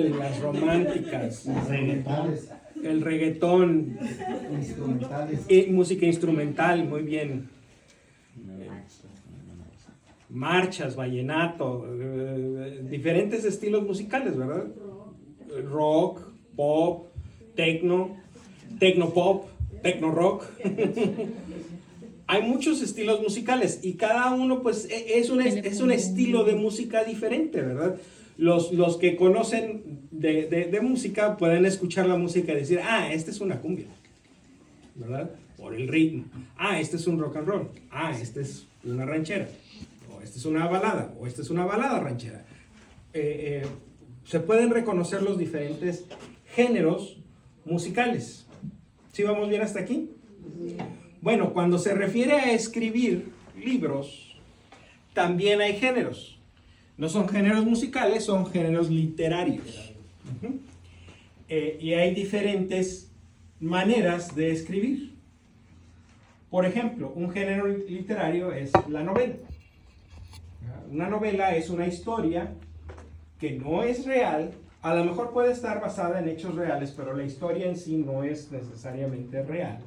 metal, las románticas, el reggaetón, música instrumental, muy bien. Marchas, vallenato, diferentes estilos musicales, ¿verdad? Rock, pop, tecno pop, tecno rock. Hay muchos estilos musicales y cada uno pues es un estilo de música diferente, ¿verdad? Los que conocen de música pueden escuchar la música y decir, esta es una cumbia, ¿verdad? Por el ritmo. Este es un rock and roll. Esta es una ranchera. O esta es una balada. O esta es una balada ranchera. Se pueden reconocer los diferentes géneros musicales. ¿Sí vamos bien hasta aquí? Bueno, cuando se refiere a escribir libros, también hay géneros. No son géneros musicales, son géneros literarios. Y hay diferentes maneras de escribir. Por ejemplo, un género literario es la novela. Una novela es una historia que no es real. A lo mejor puede estar basada en hechos reales, pero la historia en sí no es necesariamente real.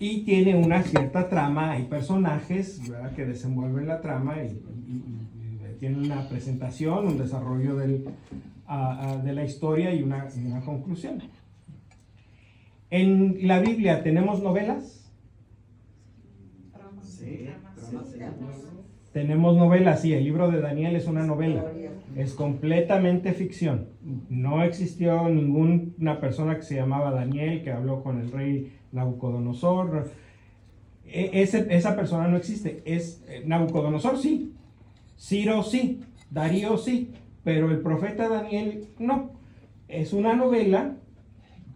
Y tiene una cierta trama, hay personajes, ¿verdad?, que desenvuelven la trama y tienen una presentación, un desarrollo de la historia y una conclusión. En la Biblia tenemos novelas. Sí. Tenemos novelas, sí, el libro de Daniel es una novela, es completamente ficción. No existió ninguna persona que se llamaba Daniel que habló con el rey Nabucodonosor. Esa persona no existe. Nabucodonosor sí, Ciro sí, Darío sí, pero el profeta Daniel no. Es una novela,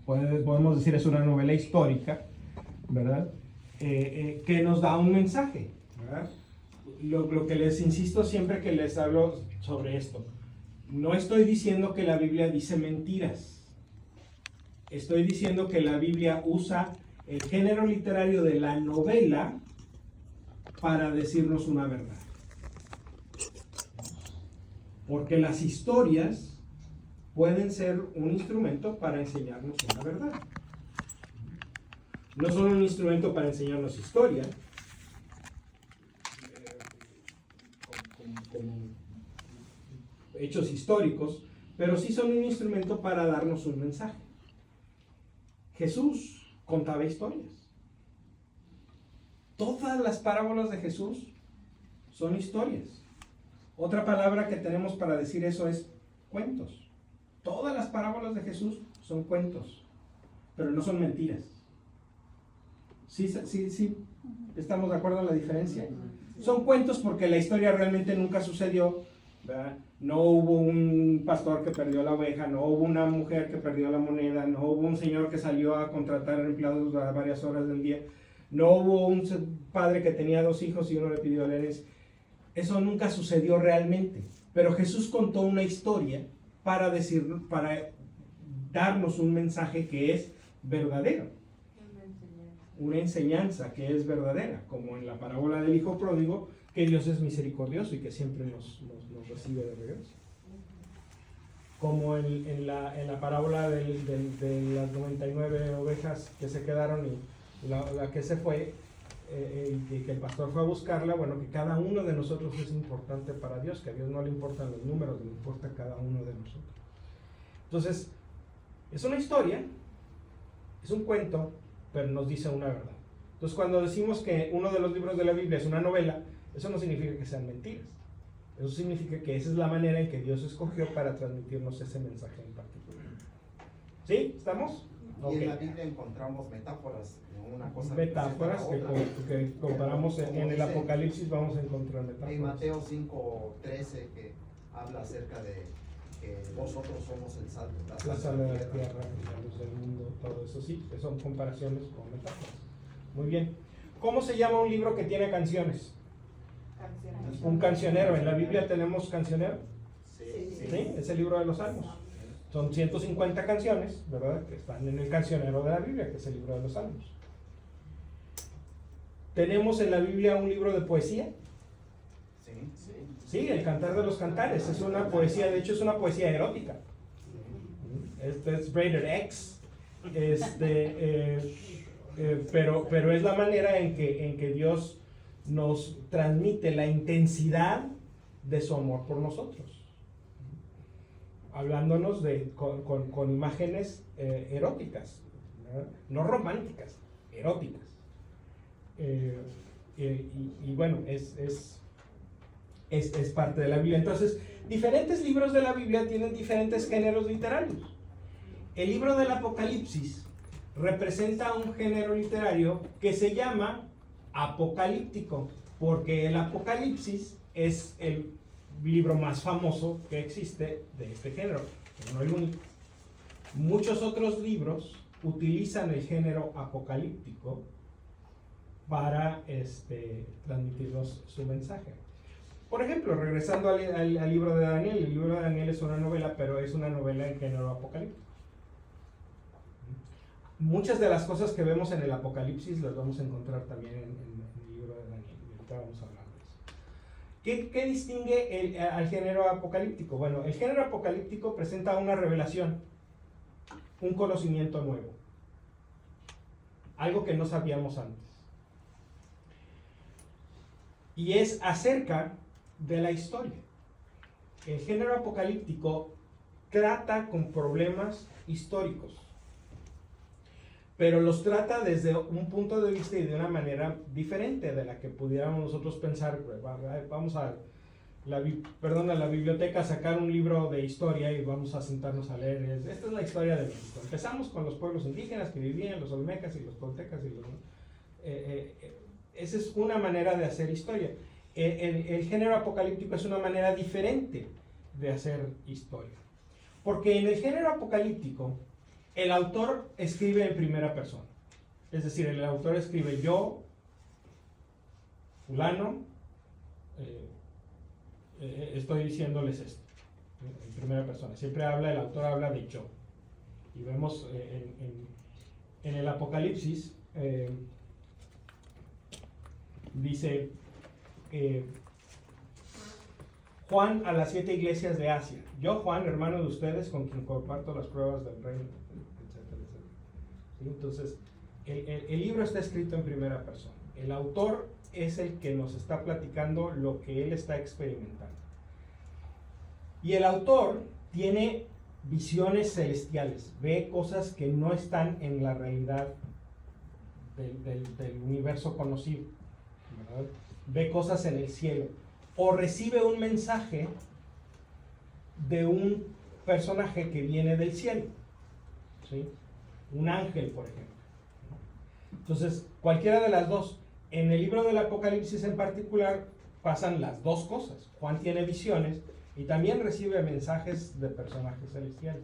podemos decir es una novela histórica, ¿verdad? Que nos da un mensaje, ¿verdad? Lo que les insisto siempre que les hablo sobre esto, no estoy diciendo que la Biblia dice mentiras. Estoy diciendo que la Biblia usa el género literario de la novela para decirnos una verdad. Porque las historias pueden ser un instrumento para enseñarnos una verdad. No son un instrumento para enseñarnos historia, como hechos históricos, pero sí son un instrumento para darnos un mensaje. Jesús contaba historias. Todas las parábolas de Jesús son historias. Otra palabra que tenemos para decir eso es cuentos. Todas las parábolas de Jesús son cuentos, pero no son mentiras. Sí, estamos de acuerdo en la diferencia. Son cuentos porque la historia realmente nunca sucedió, ¿verdad? No hubo un pastor que perdió la oveja, no hubo una mujer que perdió la moneda, no hubo un señor que salió a contratar empleados a varias horas del día, no hubo un padre que tenía 2 hijos y uno le pidió la herencia. Eso nunca sucedió realmente, pero Jesús contó una historia para darnos un mensaje que es verdadero, una enseñanza que es verdadera, como en la parábola del hijo pródigo, que Dios es misericordioso y que siempre nos recibe de regreso. Como en la parábola de las 99 ovejas que se quedaron y la que se fue, y que el pastor fue a buscarla, bueno, que cada uno de nosotros es importante para Dios, que a Dios no le importan los números, le importa cada uno de nosotros. Entonces, es una historia, es un cuento, pero nos dice una verdad. Entonces, cuando decimos que uno de los libros de la Biblia es una novela, eso no significa que sean mentiras. Eso significa que esa es la manera en que Dios escogió para transmitirnos ese mensaje en particular. ¿Sí? ¿Estamos? Y en la Biblia encontramos metáforas, una cosa metáforas que comparamos en el Apocalipsis, vamos a encontrar metáforas. En Mateo 5:13, que habla acerca de que vosotros somos la sal de la tierra, la luz del mundo, todo eso sí, que son comparaciones con metáforas. Muy bien. ¿Cómo se llama un libro que tiene canciones? Un cancionero. ¿En la Biblia tenemos cancionero? Sí. ¿Sí? Es el libro de los Salmos. Son 150 canciones, ¿verdad?, que están en el cancionero de la Biblia, que es el libro de los Salmos. ¿Tenemos en la Biblia un libro de poesía? Sí. Sí, el Cantar de los Cantares es una poesía, de hecho es una poesía erótica. Este es Rated X, pero es la manera en que Dios nos transmite la intensidad de su amor por nosotros, hablándonos con imágenes eróticas, ¿verdad? No románticas, eróticas. Y bueno, es parte de la Biblia. Entonces, diferentes libros de la Biblia tienen diferentes géneros literarios. El libro del Apocalipsis representa un género literario que se llama apocalíptico, porque el Apocalipsis es el libro más famoso que existe de este género, pero no el único. Muchos otros libros utilizan el género apocalíptico para transmitirnos su mensaje. Por ejemplo, regresando al libro de Daniel, el libro de Daniel es una novela, pero es una novela en género apocalíptico. Muchas de las cosas que vemos en el Apocalipsis las vamos a encontrar también en el libro de Daniel, y ahorita vamos a hablar de eso. ¿Qué distingue al género apocalíptico? Bueno, el género apocalíptico presenta una revelación, un conocimiento nuevo, algo que no sabíamos antes. Y es acerca de la historia. El género apocalíptico trata con problemas históricos, pero los trata desde un punto de vista y de una manera diferente de la que pudiéramos nosotros pensar. Vamos a la biblioteca a sacar un libro de historia y vamos a sentarnos a leer. Esta es la historia de México. Empezamos con los pueblos indígenas que vivían, los olmecas y los toltecas. Esa es una manera de hacer historia. El género apocalíptico es una manera diferente de hacer historia. Porque en el género apocalíptico, el autor escribe en primera persona. Es decir, el autor escribe: yo, fulano, estoy diciéndoles esto, en primera persona. Siempre el autor habla de yo. Y vemos en el Apocalipsis, dice Juan a las 7 iglesias de Asia: yo, Juan, hermano de ustedes, con quien comparto las pruebas del reino, etcétera, etcétera. ¿Sí? Entonces, el libro está escrito en primera persona. El autor es el que nos está platicando lo que él está experimentando. Y el autor tiene visiones celestiales, ve cosas que no están en la realidad del universo conocido, ¿verdad? Ve cosas en el cielo, o recibe un mensaje de un personaje que viene del cielo, ¿sí? Un ángel, por ejemplo. Entonces, cualquiera de las dos. En el libro del Apocalipsis en particular pasan las dos cosas. Juan tiene visiones y también recibe mensajes de personajes celestiales.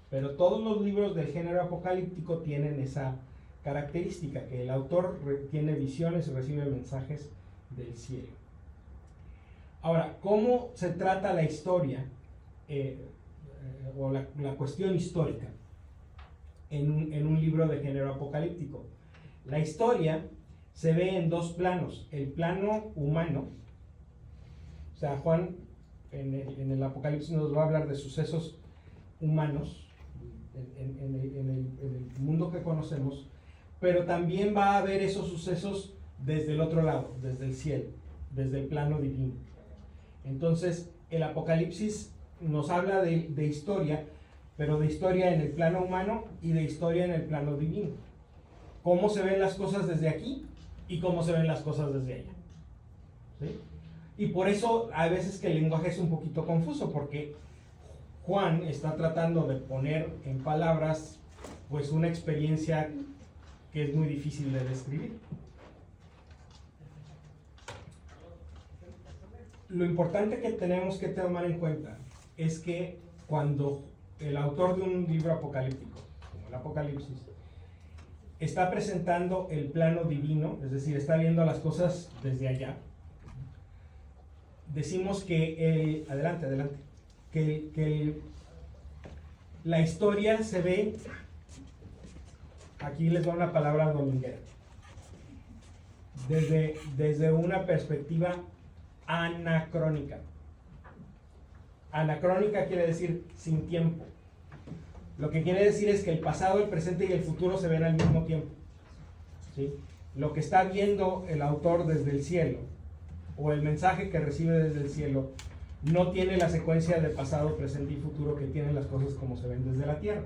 Pero todos los libros del género apocalíptico tienen esa característica, que el autor tiene visiones y recibe mensajes del cielo. Ahora, ¿cómo se trata la historia o la cuestión histórica en un libro de género apocalíptico? La historia se ve en dos planos: el plano humano, o sea, Juan en el Apocalipsis nos va a hablar de sucesos humanos en el mundo que conocemos, pero también va a ver esos sucesos desde el otro lado, desde el cielo, desde el plano divino. Entonces, el Apocalipsis nos habla de historia, pero de historia en el plano humano y de historia en el plano divino. Cómo se ven las cosas desde aquí y cómo se ven las cosas desde allá. ¿Sí? Y por eso hay veces que el lenguaje es un poquito confuso, porque Juan está tratando de poner en palabras pues una experiencia que es muy difícil de describir. Lo importante que tenemos que tomar en cuenta es que cuando el autor de un libro apocalíptico, como el Apocalipsis, está presentando el plano divino, es decir, está viendo las cosas desde allá, decimos que la historia se ve, aquí les doy una palabra dominguera, desde una perspectiva anacrónica. Anacrónica quiere decir sin tiempo. Lo que quiere decir es que el pasado, el presente y el futuro se ven al mismo tiempo. ¿Sí? Lo que está viendo el autor desde el cielo, o el mensaje que recibe desde el cielo, no tiene la secuencia de pasado, presente y futuro que tienen las cosas como se ven desde la tierra.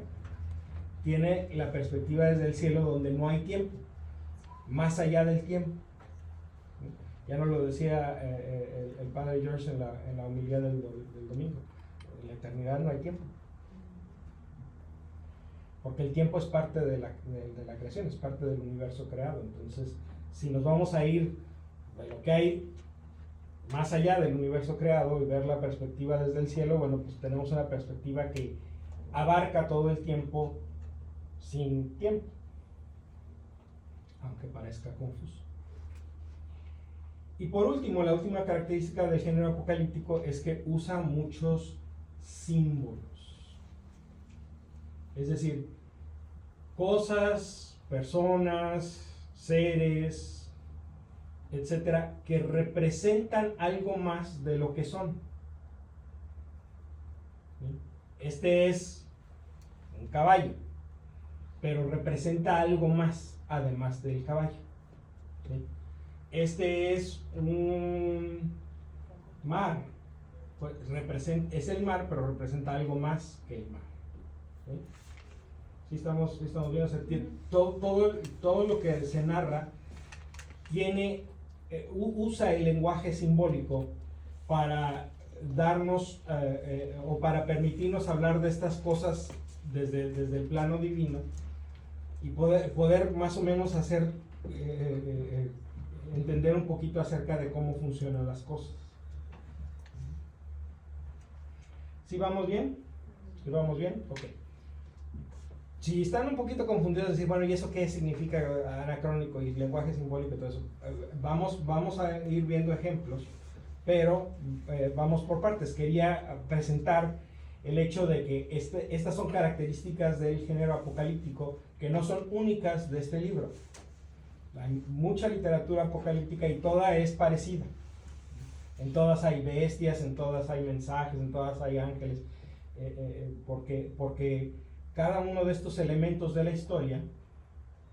Tiene la perspectiva desde el cielo donde no hay tiempo, más allá del tiempo. Ya nos lo decía el padre George en la homilía del domingo. En la eternidad no hay tiempo. Porque el tiempo es parte de la creación, es parte del universo creado. Entonces, si nos vamos a ir de lo que hay más allá del universo creado y ver la perspectiva desde el cielo, bueno, pues tenemos una perspectiva que abarca todo el tiempo sin tiempo, aunque parezca confuso. Y por último, la última característica del género apocalíptico es que usa muchos símbolos. Es decir, cosas, personas, seres, etcétera, que representan algo más de lo que son. Este es un caballo, pero representa algo más además del caballo. Este es un mar, pues es el mar, pero representa algo más que el mar. Sí estamos viendo, todo lo que se narra usa el lenguaje simbólico para darnos o para permitirnos hablar de estas cosas desde el plano divino y poder más o menos hacer entender un poquito acerca de cómo funcionan las cosas. ¿Sí vamos bien? ¿Sí vamos bien? Ok. Si están un poquito confundidos, decir, bueno, ¿y eso qué significa anacrónico y lenguaje simbólico y todo eso? Vamos a ir viendo ejemplos, pero vamos por partes. Quería presentar el hecho de que estas son características del género apocalíptico que no son únicas de este libro. Hay mucha literatura apocalíptica y toda es parecida. En todas hay bestias, en todas hay mensajes, en todas hay ángeles, porque cada uno de estos elementos de la historia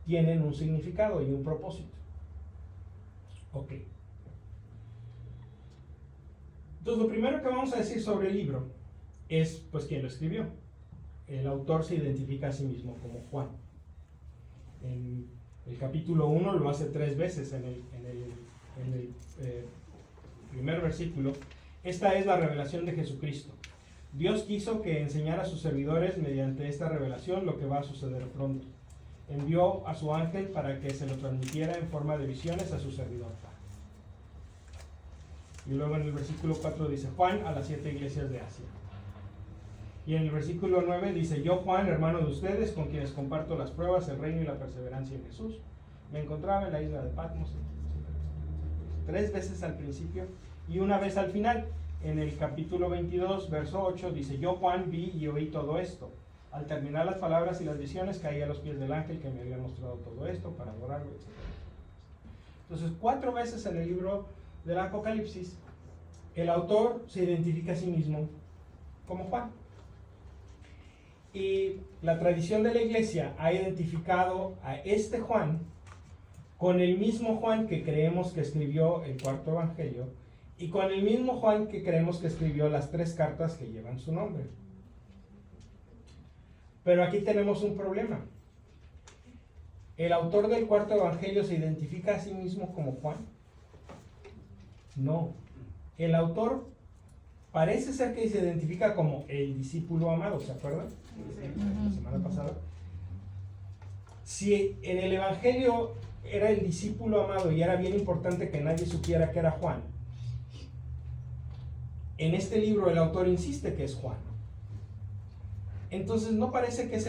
tienen un significado y un propósito. Ok. Entonces, lo primero que vamos a decir sobre el libro es, pues, quién lo escribió. El autor se identifica a sí mismo como Juan. En el capítulo 1 lo hace 3 veces en el primer versículo. Esta es la revelación de Jesucristo. Dios quiso que enseñara a sus servidores mediante esta revelación lo que va a suceder pronto. Envió a su ángel para que se lo transmitiera en forma de visiones a su servidor. Y luego en el versículo 4 dice, Juan a las 7 iglesias de Asia. Y en el versículo 9 dice, yo Juan, hermano de ustedes, con quienes comparto las pruebas, el reino y la perseverancia en Jesús, me encontraba en la isla de Patmos. 3 veces al principio y una vez al final. En el capítulo 22, verso 8, dice, yo Juan vi y oí todo esto. Al terminar las palabras y las visiones, caí a los pies del ángel que me había mostrado todo esto para adorarlo, etc. Entonces, 4 veces en el libro del Apocalipsis, el autor se identifica a sí mismo como Juan. Y la tradición de la iglesia ha identificado a este Juan con el mismo Juan que creemos que escribió el 4 evangelio y con el mismo Juan que creemos que escribió las 3 cartas que llevan su nombre. Pero aquí tenemos un problema. ¿El autor del 4 evangelio se identifica a sí mismo como Juan? No. El autor parece ser que se identifica como el discípulo amado, ¿se acuerdan? La semana pasada. Si en el evangelio era el discípulo amado y era bien importante que nadie supiera que era Juan, en este libro el autor insiste que es Juan. Entonces no parece que es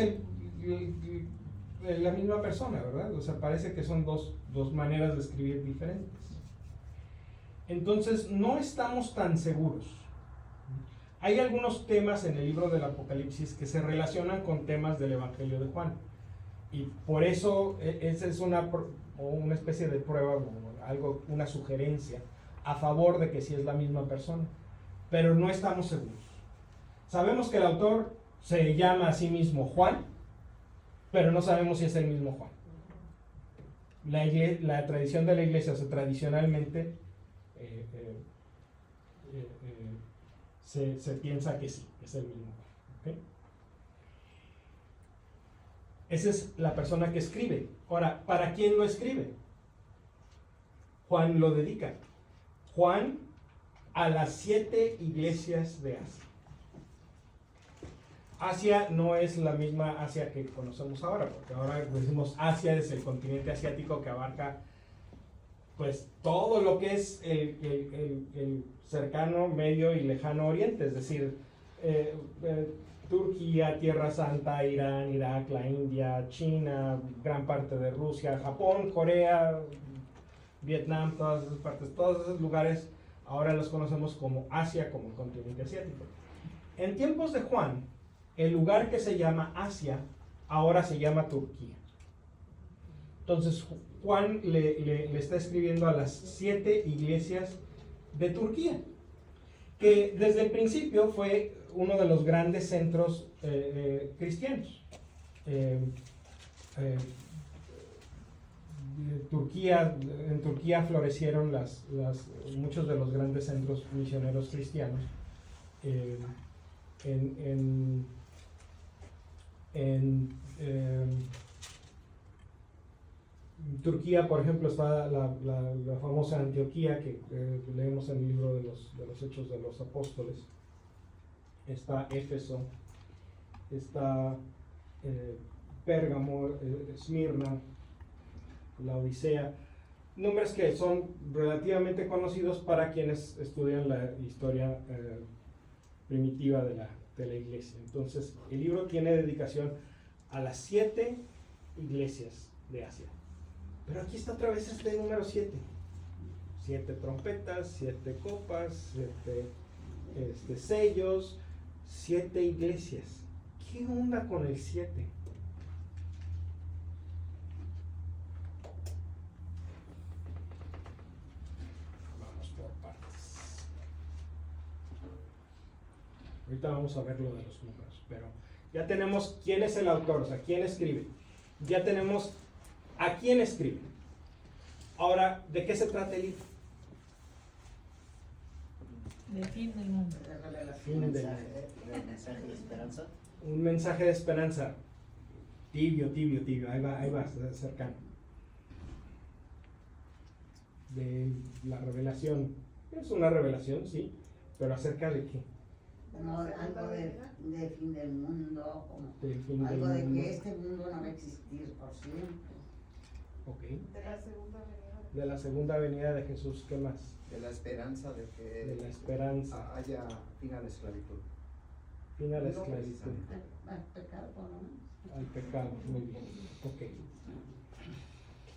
la misma persona, ¿verdad? O sea, parece que son dos maneras de escribir diferentes. Entonces no estamos tan seguros. Hay algunos temas en el libro del Apocalipsis que se relacionan con temas del Evangelio de Juan. Y por eso esa es una especie de prueba, una sugerencia a favor de que sí es la misma persona. Pero no estamos seguros. Sabemos que el autor se llama a sí mismo Juan, pero no sabemos si es el mismo Juan. La tradición de la iglesia, o sea, tradicionalmente se piensa que sí, es el mismo Juan. ¿Okay? Esa es la persona que escribe. Ahora, ¿para quién lo escribe? Juan lo dedica. Juan a las 7 iglesias de Asia. Asia no es la misma Asia que conocemos ahora, porque ahora decimos Asia es el continente asiático que abarca pues todo lo que es el cercano, medio y lejano oriente, es decir, Turquía, Tierra Santa, Irán, Irak, la India, China, gran parte de Rusia, Japón, Corea, Vietnam, todas esas partes, todos esos lugares ahora los conocemos como Asia, como el continente asiático. En tiempos de Juan, el lugar que se llama Asia ahora se llama Turquía. Entonces Juan le está escribiendo a las 7 iglesias de Turquía, que desde el principio fue uno de los grandes centros cristianos. En Turquía florecieron muchos de los grandes centros misioneros cristianos. En Turquía, por ejemplo, está la famosa Antioquía que leemos en el libro de los Hechos de los Apóstoles. Está Éfeso, está Pérgamo, Esmirna, la Odisea, nombres que son relativamente conocidos para quienes estudian la historia primitiva de la iglesia. Entonces, el libro tiene dedicación a las 7 iglesias de Asia. Pero aquí está otra vez este número 7. 7 trompetas, 7 copas, 7 sellos, 7 iglesias. ¿Qué onda con el 7? Vamos por partes. Ahorita vamos a ver lo de los números, pero ya tenemos quién es el autor, o sea, quién escribe. Ya tenemos a quién escribe. Ahora, ¿de qué se trata el libro? Del fin del mundo. Fin del mundo. Un mensaje de esperanza. Un mensaje de esperanza. Tibio. Ahí va, cercano. De la revelación. Es una revelación, sí. Pero ¿acerca de qué? No, algo de fin del mundo, como Del fin algo del de mundo. que este mundo no va a existir por siempre. Ok. De la segunda venida. De la segunda venida de Jesús, ¿qué más? De la esperanza de que De la esperanza. haya fin a la esclavitud. Fin a la No esclavitud. precisamente. Al pecado, por lo menos. Al pecado, muy bien. Ok.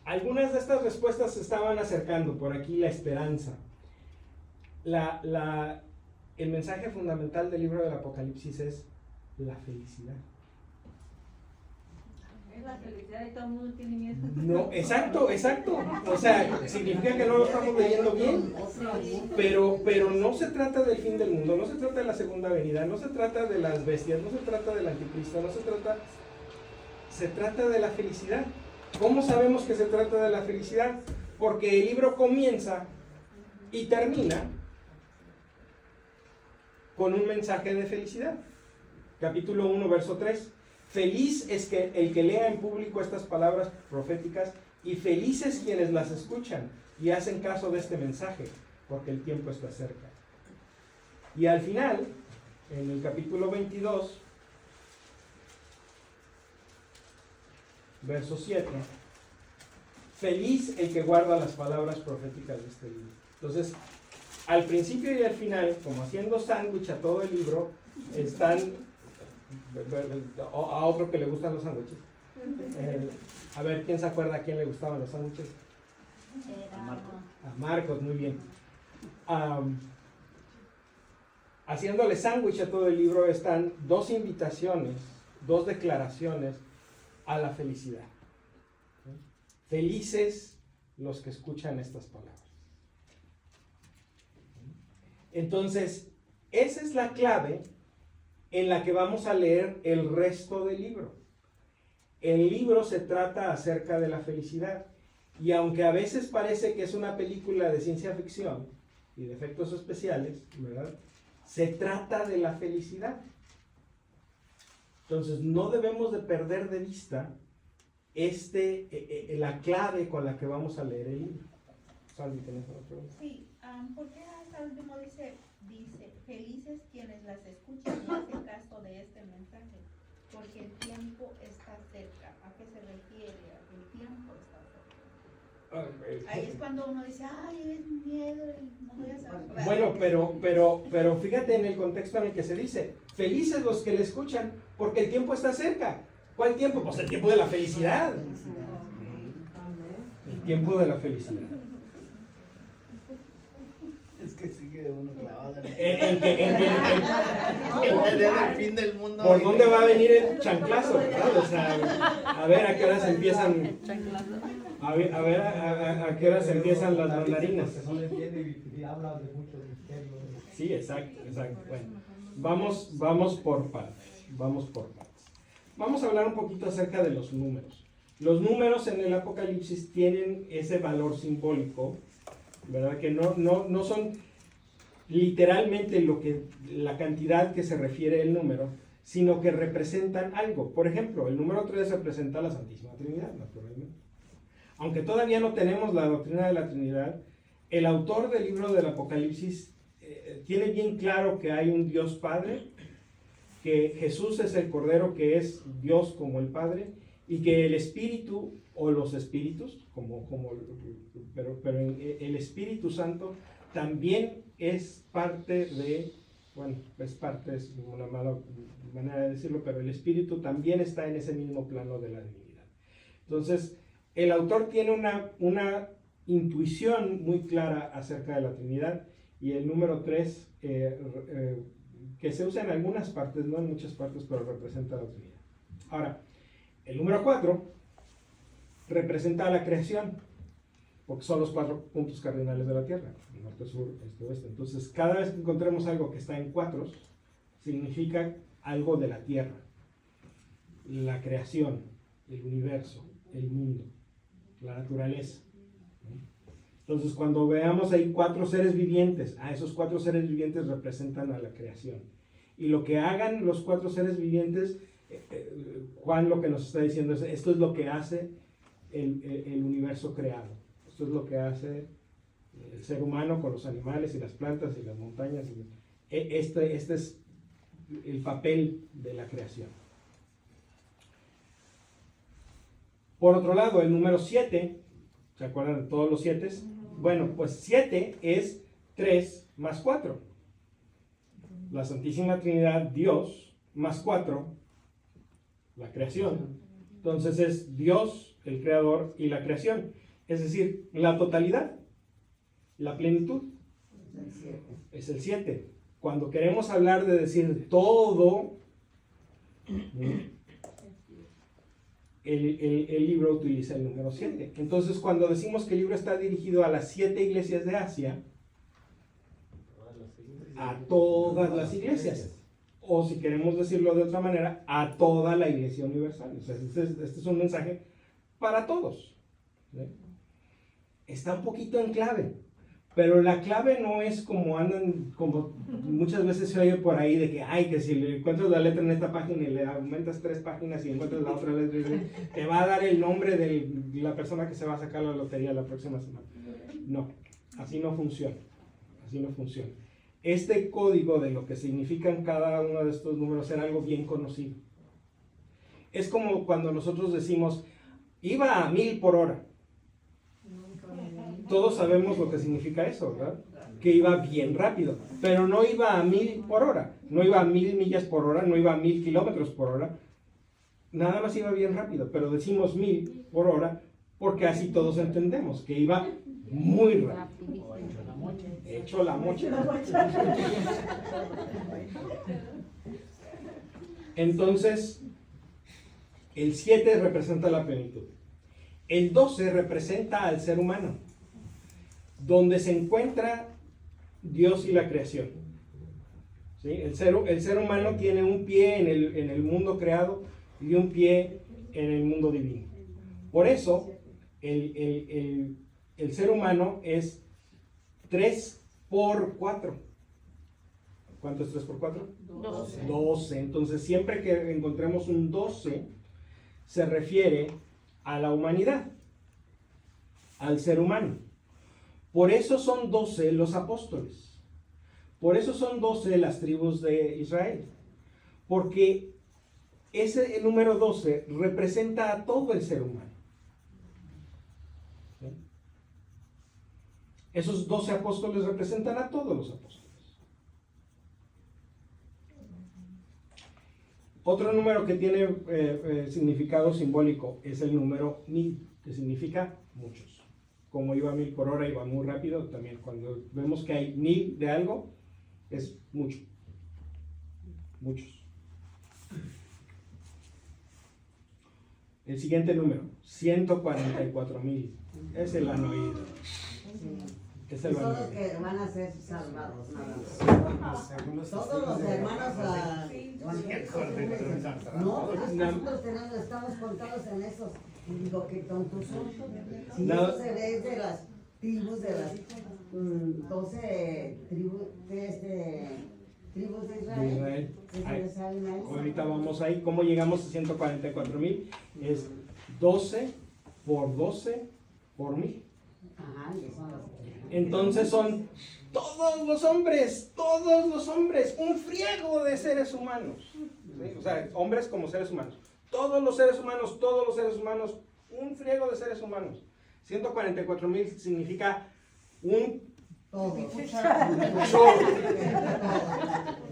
Algunas de estas respuestas se estaban acercando. Por aquí la esperanza. El mensaje fundamental del libro del Apocalipsis es la felicidad. Es la felicidad y todo el mundo tiene miedo. No, exacto. O sea, significa que no lo estamos leyendo bien. Pero no se trata del fin del mundo, no se trata de la segunda venida, no se trata de las bestias, no se trata del anticristo, se trata de la felicidad. ¿Cómo sabemos que se trata de la felicidad? Porque el libro comienza y termina con un mensaje de felicidad. Capítulo 1, verso 3. Feliz es el que lea en público estas palabras proféticas y felices quienes las escuchan y hacen caso de este mensaje, porque el tiempo está cerca. Y al final, en el capítulo 22, verso 7, feliz el que guarda las palabras proféticas de este libro. Entonces, al principio y al final, como haciendo sándwich a todo el libro, están a otro que le gustan los sándwiches. A ver, ¿quién se acuerda a quién le gustaban los sándwiches? A Marcos, muy bien. Haciéndole sándwich a todo el libro están 2 invitaciones, 2 declaraciones a la felicidad. Felices los que escuchan estas palabras. Entonces, esa es la clave en la que vamos a leer el resto del libro. El libro se trata acerca de la felicidad. Y aunque a veces parece que es una película de ciencia ficción y de efectos especiales, ¿verdad? Se trata de la felicidad. Entonces no debemos de perder de vista la clave con la que vamos a leer el libro. Salvi, ¿tienes una pregunta? Sí, ¿por qué hasta último dice, felices quienes las escuchan y hacen caso de este mensaje? Porque el tiempo está cerca. ¿A qué se refiere? ¿A que el tiempo está cerca? Ahí es cuando uno dice, ay, es miedo, no voy a saber. Bueno, pero fíjate en el contexto en el que se dice, felices los que le escuchan, porque el tiempo está cerca. ¿Cuál tiempo? Pues el tiempo de la felicidad. El tiempo de la felicidad. Es que sigue uno clavado en El el fin del mundo. ¿Por dónde va a venir el chanclazo? ¿Verdad? O sea, a ver a qué horas empiezan. A ver a qué horas empiezan las mandarinas. Y habla de muchos misterios. Sí, exacto. Bueno, vamos por partes. Vamos a hablar un poquito acerca de los números. Los números en el Apocalipsis tienen ese valor simbólico, ¿verdad? Que no son literalmente la cantidad que se refiere el número, sino que representan algo. Por ejemplo, el número 3 representa a la Santísima Trinidad, naturalmente. Aunque todavía no tenemos la doctrina de la Trinidad, el autor del libro del Apocalipsis tiene bien claro que hay un Dios Padre, que Jesús es el Cordero que es Dios como el Padre, y que el Espíritu o los Espíritus, pero el Espíritu Santo también es parte de, bueno, es una mala manera de decirlo, pero el Espíritu también está en ese mismo plano de la divinidad. Entonces, el autor tiene una intuición muy clara acerca de la Trinidad, y el número 3, que se usa en algunas partes, no en muchas partes, pero representa la Trinidad. Ahora, el número 4 representa a la creación, porque son los 4 puntos cardinales de la Tierra, norte, sur, este, oeste. Entonces, cada vez que encontremos algo que está en 4, significa algo de la Tierra, la creación, el universo, el mundo, la naturaleza. Entonces, cuando veamos ahí 4 seres vivientes, esos 4 seres vivientes representan a la creación. Y lo que hagan los 4 seres vivientes, Juan lo que nos está diciendo es, esto es lo que hace el universo creado. Esto es lo que hace el ser humano con los animales y las plantas y las montañas. Este es el papel de la creación. Por otro lado, el número 7, ¿se acuerdan de todos los 7? Bueno, pues 7 es 3 más 4. La Santísima Trinidad, Dios, más 4, la creación. Entonces es Dios, el Creador, y la creación. Es decir, la totalidad, la plenitud. Es el 7. Cuando queremos hablar de decir todo, el libro utiliza el número 7. Entonces, cuando decimos que el libro está dirigido a las 7 iglesias de Asia, a todas las iglesias, o si queremos decirlo de otra manera, a toda la iglesia universal. O sea, este es un mensaje para todos. ¿Sí? Está un poquito en clave, pero la clave no es como muchas veces se oye por ahí de que si le encuentras la letra en esta página y le aumentas 3 páginas y encuentras la otra letra, te va a dar el nombre de la persona que se va a sacar la lotería la próxima semana. No, así no funciona. Este código de lo que significan cada uno de estos números era algo bien conocido. Es como cuando nosotros decimos, iba a 1000 por hora. Todos sabemos lo que significa eso, ¿verdad? Que iba bien rápido, pero no iba a 1000 por hora, no iba a 1000 millas por hora, no iba a 1000 kilómetros por hora, nada más iba bien rápido, pero decimos 1000 por hora porque así todos entendemos, que iba muy rápido. Hecho la mocha. Entonces, el 7 representa la plenitud. El 12 representa al ser humano, donde se encuentra Dios y la creación. ¿sí? El ser humano tiene un pie en el mundo creado y un pie en el mundo divino. Por eso, el ser humano es 3 por 4. ¿Cuánto es 3 por 4? 12. 12. Entonces, siempre que encontremos un 12, se refiere a la humanidad, al ser humano. Por eso son 12 los apóstoles. Por eso son 12 las tribus de Israel. Porque el número 12 representa a todo el ser humano. ¿Sí? Esos 12 apóstoles representan a todos los apóstoles. Otro número que tiene significado simbólico es el número 1000, que significa muchos. Como iba 1000 por hora, iba muy rápido. También cuando vemos que hay 1000 de algo, es mucho. Muchos. El siguiente número, 144,000. Ese lo han oído. Ese lo Son han los oído. que van a ser salvados, nada más. Todos los hermanos no, nosotros estamos contados en esos. Y digo, qué tontos son. Si No. eso se ve de las tribus de las 12 tribus de Israel. De Israel. ¿Qué se Ahí. les salen a eso? Ahorita vamos ahí. ¿Cómo llegamos a 144,000? Es 12 por 12 por 1000. Ajá, y son los Entonces son todos los hombres, un friego de seres humanos. ¿Sí? O sea, hombres como seres humanos. Todos los seres humanos, un friego de seres humanos. 144,000 significa un todo. chorro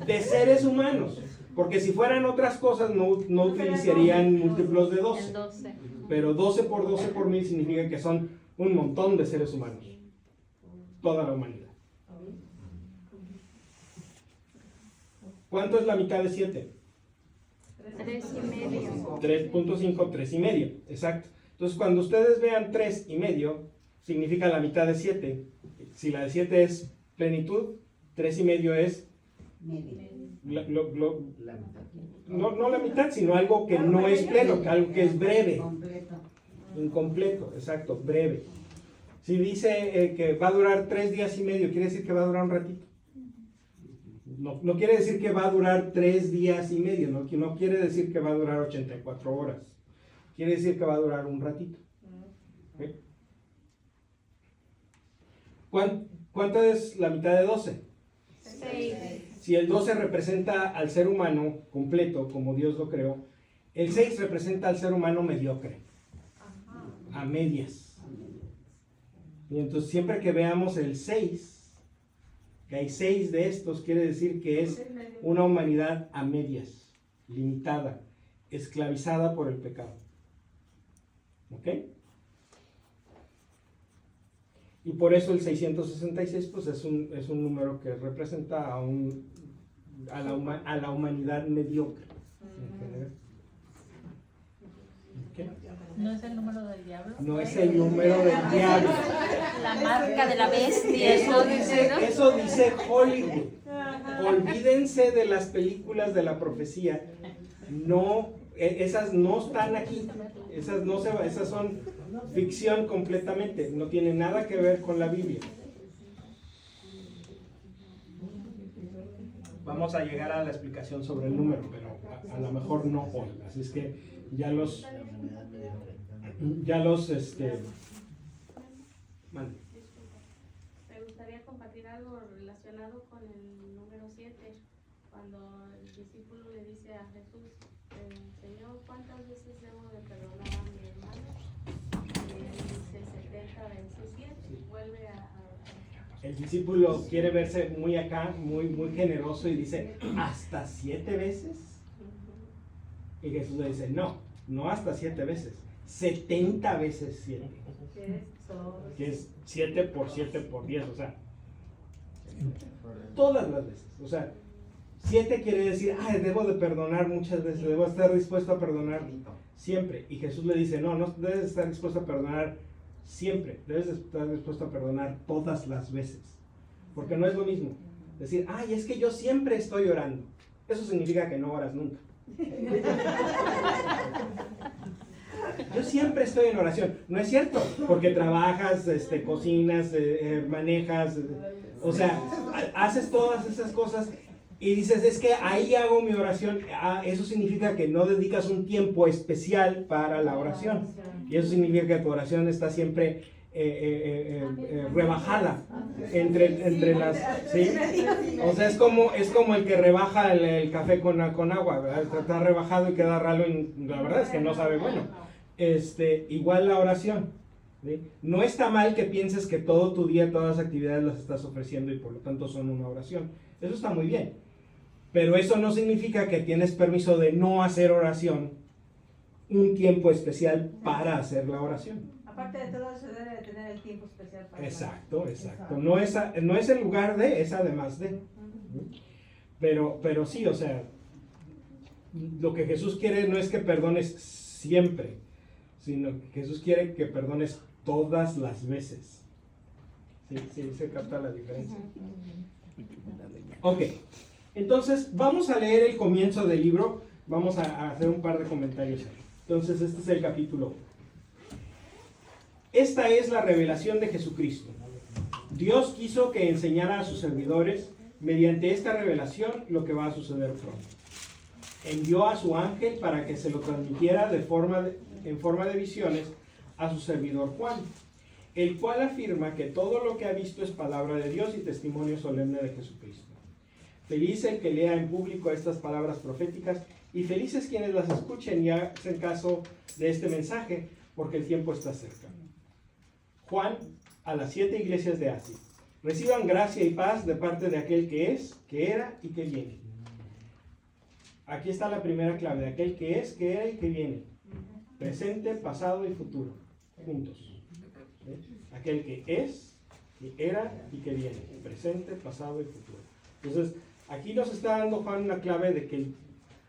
de seres humanos. Porque si fueran otras cosas no utilizarían múltiplos de 12. El 12. Pero 12 por 12 por 1000 significa que son un montón de seres humanos. Toda la humanidad. ¿Cuánto es la mitad de 7? 3,5. 3.5, 3,5. Exacto. Entonces, cuando ustedes vean 3,5, significa la mitad de 7. Si la de 7 es plenitud, 3,5 es no la mitad, sino algo que no es pleno, algo que es breve. Completo. Incompleto, exacto, breve. Si dice que va a durar 3 días y medio, quiere decir que va a durar un ratito. No quiere decir que va a durar 3 días y medio, no quiere decir que va a durar 84 horas. Quiere decir que va a durar un ratito. ¿Sí? ¿Cuánto es la mitad de 12? 6. Si el 12 representa al ser humano completo, como Dios lo creó, el 6 representa al ser humano mediocre, a medias. Y entonces siempre que veamos el 6, que hay 6 de estos, quiere decir que es una humanidad a medias, limitada, esclavizada por el pecado. ¿Ok? Y por eso el 666 pues es un número que representa a la humanidad mediocre en general. ¿Ok? ¿No es el número del diablo? No es el número del diablo. La marca de la bestia. Eso dice Hollywood. Olvídense de las películas de la profecía. No, esas no están aquí. Esas son ficción completamente. No tienen nada que ver con la Biblia. Vamos a llegar a la explicación sobre el número, pero a lo mejor no hoy. Así es que ya los mande. Me gustaría compartir algo relacionado con el número 7, cuando el discípulo le dice a Jesús, Señor, ¿cuántas veces debo de perdonar a mi hermano? Y él dice 70 veces 7, vuelve a El discípulo quiere verse muy acá, muy generoso y dice, ¿hasta 7 veces? Y Jesús le dice, no hasta 7 veces, 70 veces 7. Que es 7 por 7 por 10, o sea, todas las veces. O sea, 7 quiere decir, debo de perdonar muchas veces, debo estar dispuesto a perdonar siempre. Y Jesús le dice, no debes estar dispuesto a perdonar siempre, debes estar dispuesto a perdonar todas las veces. Porque no es lo mismo. decir, ay, es que yo siempre estoy orando. Eso significa que no oras nunca. Yo siempre estoy en oración. No es cierto, porque trabajas, cocinas, manejas, o sea, haces todas esas cosas y dices, es que ahí hago mi oración. Eso significa que no dedicas un tiempo especial para la oración. Y eso significa que tu oración está siempre rebajada entre las, ¿sí? O sea, es como el que rebaja el café con agua, ¿verdad? Está rebajado y queda ralo y la verdad es que no sabe bueno. Igual la oración, ¿sí? No está mal que pienses que todo tu día, todas las actividades las estás ofreciendo y por lo tanto son una oración. Eso está muy bien. Pero eso no significa que tienes permiso de no hacer oración un tiempo especial para hacer la oración. Aparte de todo, se debe de tener el tiempo especial para Exacto. No es el lugar de, es además de. Pero sí, o sea, lo que Jesús quiere no es que perdones siempre, sino que Jesús quiere que perdones todas las veces. Sí, se capta la diferencia. Ok, entonces vamos a leer el comienzo del libro, vamos a hacer un par de comentarios ahí. Entonces este es el capítulo 1. Esta es la revelación de Jesucristo. Dios quiso que enseñara a sus servidores mediante esta revelación lo que va a suceder pronto. Envió a su ángel para que se lo transmitiera en forma de visiones a su servidor Juan, el cual afirma que todo lo que ha visto es palabra de Dios y testimonio solemne de Jesucristo. Feliz el que lea en público estas palabras proféticas y felices quienes las escuchen y hacen caso de este mensaje, porque el tiempo está cerca. Juan, a las 7 iglesias de Asia. Reciban gracia y paz de parte de aquel que es, que era y que viene. Aquí está la primera clave, de aquel que es, que era y que viene. Presente, pasado y futuro, juntos. ¿Sí? Aquel que es, que era y que viene. Presente, pasado y futuro. Entonces, aquí nos está dando Juan una clave de que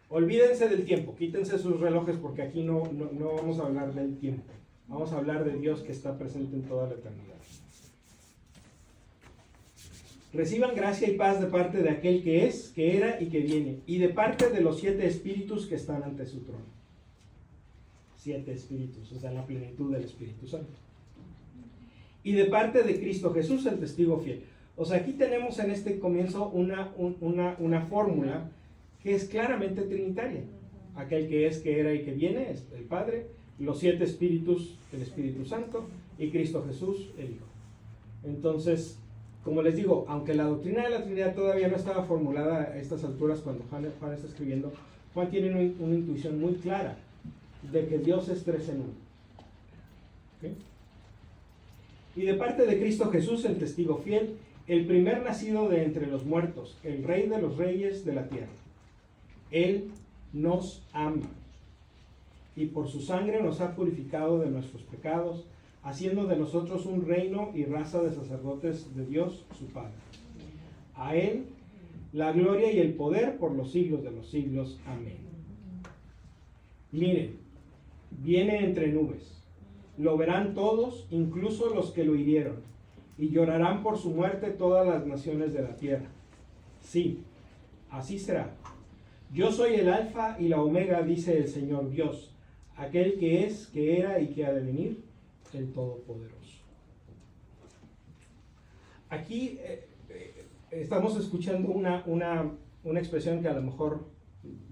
olvídense del tiempo, quítense sus relojes porque aquí no vamos a hablar del tiempo. Vamos a hablar de Dios que está presente en toda la eternidad. Reciban gracia y paz de parte de aquel que es, que era y que viene, y de parte de los 7 espíritus que están ante su trono. 7 espíritus, o sea, la plenitud del Espíritu Santo. Y de parte de Cristo Jesús, el testigo fiel. O sea, aquí tenemos en este comienzo una fórmula que es claramente trinitaria. Aquel que es, que era y que viene es el Padre, los 7 espíritus, el Espíritu Santo, y Cristo Jesús, el Hijo. Entonces, como les digo, aunque la doctrina de la Trinidad todavía no estaba formulada a estas alturas cuando Juan está escribiendo, Juan tiene una intuición muy clara de que Dios es 3 en 1. ¿Okay? Y de parte de Cristo Jesús, el testigo fiel, el primer nacido de entre los muertos, el Rey de los reyes de la tierra. Él nos ama y por su sangre nos ha purificado de nuestros pecados, haciendo de nosotros un reino y raza de sacerdotes de Dios, su Padre. A Él la gloria y el poder por los siglos de los siglos. Amén. Miren, viene entre nubes. Lo verán todos, incluso los que lo hirieron, y llorarán por su muerte todas las naciones de la tierra. Sí, así será. Yo soy el Alfa y la Omega, dice el Señor Dios, aquel que es, que era y que ha de venir, el Todopoderoso. Aquí estamos escuchando una expresión que a lo mejor